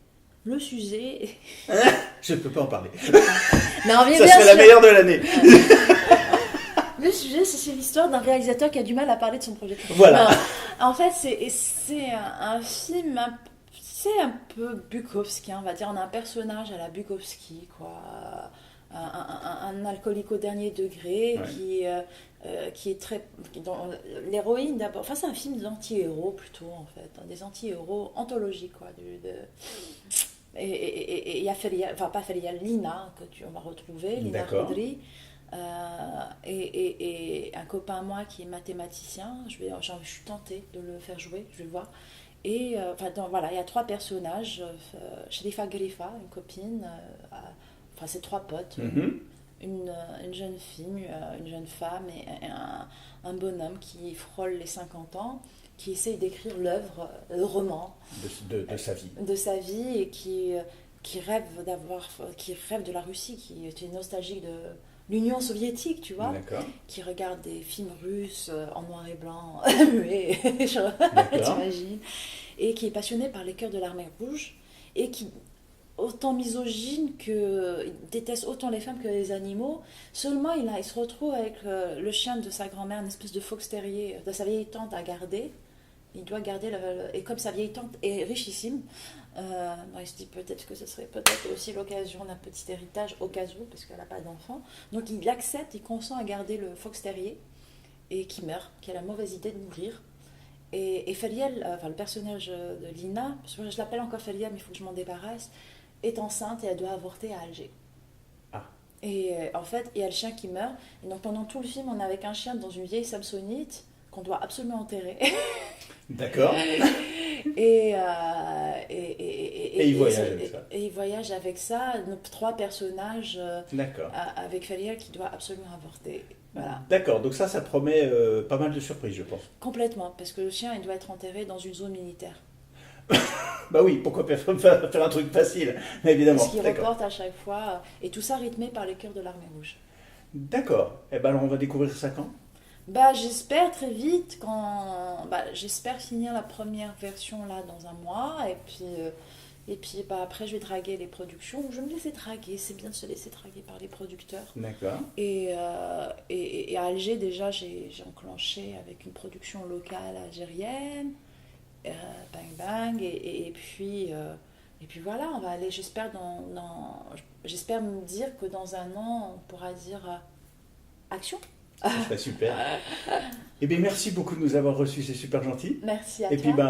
Je ne peux pas en parler. Non, mais Ça bien serait la sûr. meilleure de l'année. Le sujet, c'est l'histoire d'un réalisateur qui a du mal à parler de son projet. Voilà. Non, en fait, c'est un film, c'est un peu Bukowski, on va dire. On a un personnage à la Bukowski, quoi. Un alcoolique au dernier degré qui est très... L'héroïne, d'abord. Enfin, c'est un film d'anti-héros, plutôt, en fait. Des anti-héros anthologiques, quoi. Et il y a Ferial, enfin pas Ferial, Lina, on va retrouver, Lina D'accord. Khodri, et un copain à moi qui est mathématicien. Je suis tentée de le faire jouer, je vais le voir. Et voilà, il y a trois personnages, Sherifa Grifa, une copine, enfin c'est trois potes, Mhm. une jeune fille, une jeune femme et un bonhomme qui frôle les 50 ans, qui essaye d'écrire l'œuvre, le roman De sa vie. de sa vie et qui rêve de la Russie, qui était nostalgique de l'Union soviétique, tu vois, D'accord. qui regarde des films russes en noir et blanc, muets, D'accord. t'imagines, et qui est passionné par les cœurs de l'armée rouge et qui autant misogyne il déteste autant les femmes que les animaux. Seulement il se retrouve avec le chien de sa grand-mère, une espèce de fox terrier de sa vieille tante à garder. Il doit garder et comme sa vieille tante est richissime, il se dit peut-être que ce serait peut-être aussi l'occasion d'un petit héritage au cas où, parce qu'elle n'a pas d'enfant. Donc il accepte, il consent à garder le fox terrier et qui meurt, qui a la mauvaise idée de mourir. Et Feriel, le personnage de Lina, parce que je l'appelle encore Feriel, mais il faut que je m'en débarrasse, est enceinte et elle doit avorter à Alger. Ah. Et en fait, il y a le chien qui meurt. Et donc pendant tout le film, on est avec un chien dans une vieille samsonite qu'on doit absolument enterrer. D'accord. Et il voyage avec ça. Et il voyage avec ça, nos trois personnages D'accord. avec Feriel qui doit absolument avorter. Voilà. D'accord, donc ça promet pas mal de surprises, je pense. Complètement, parce que le chien, il doit être enterré dans une zone militaire. Bah oui, pourquoi faire un truc facile, évidemment. Parce qu'il D'accord. reporte à chaque fois, et tout ça rythmé par les chœurs de l'armée rouge. D'accord. Eh ben alors on va découvrir ça quand ? Bah, j'espère très vite, j'espère finir la première version là dans un mois, et puis après je vais draguer les productions. Je vais me laisser draguer, c'est bien de se laisser draguer par les producteurs. D'accord. Et à Alger déjà j'ai enclenché avec une production locale algérienne, Bang Bang, et puis voilà, on va aller, j'espère j'espère me dire que dans un an on pourra dire action. Ça serait super. Eh bien, merci beaucoup de nous avoir reçus, c'est super gentil. Merci à Et toi. puis,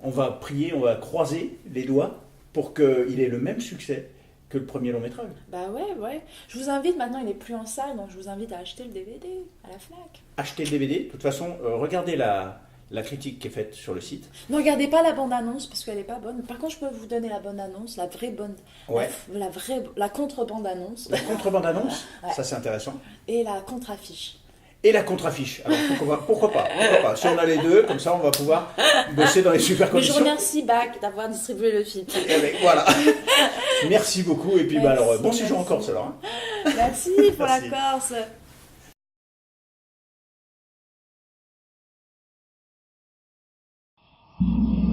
on va prier, on va croiser les doigts pour qu'il ait le même succès que le premier long métrage. Bah ouais. Je vous invite, maintenant il n'est plus en salle, donc je vous invite à acheter le DVD à la FNAC. Achetez le DVD. De toute façon, regardez la critique qui est faite sur le site. Ne regardez pas la bande-annonce parce qu'elle n'est pas bonne. Par contre, je peux vous donner la bonne-annonce, la vraie bonne... Ouais. La contre-bande-annonce. La contre-bande-annonce, Ouais. ça c'est intéressant. Et la contre-affiche. Et la contre-affiche. Alors pourquoi pas. Si on a les deux, comme ça on va pouvoir bosser dans les super Mais je conditions. remercie BAC d'avoir distribué le film. Voilà. Merci beaucoup. Et puis Merci, bon séjour en merci. Corse alors. Hein. Merci pour Merci. la Corse. Thank you.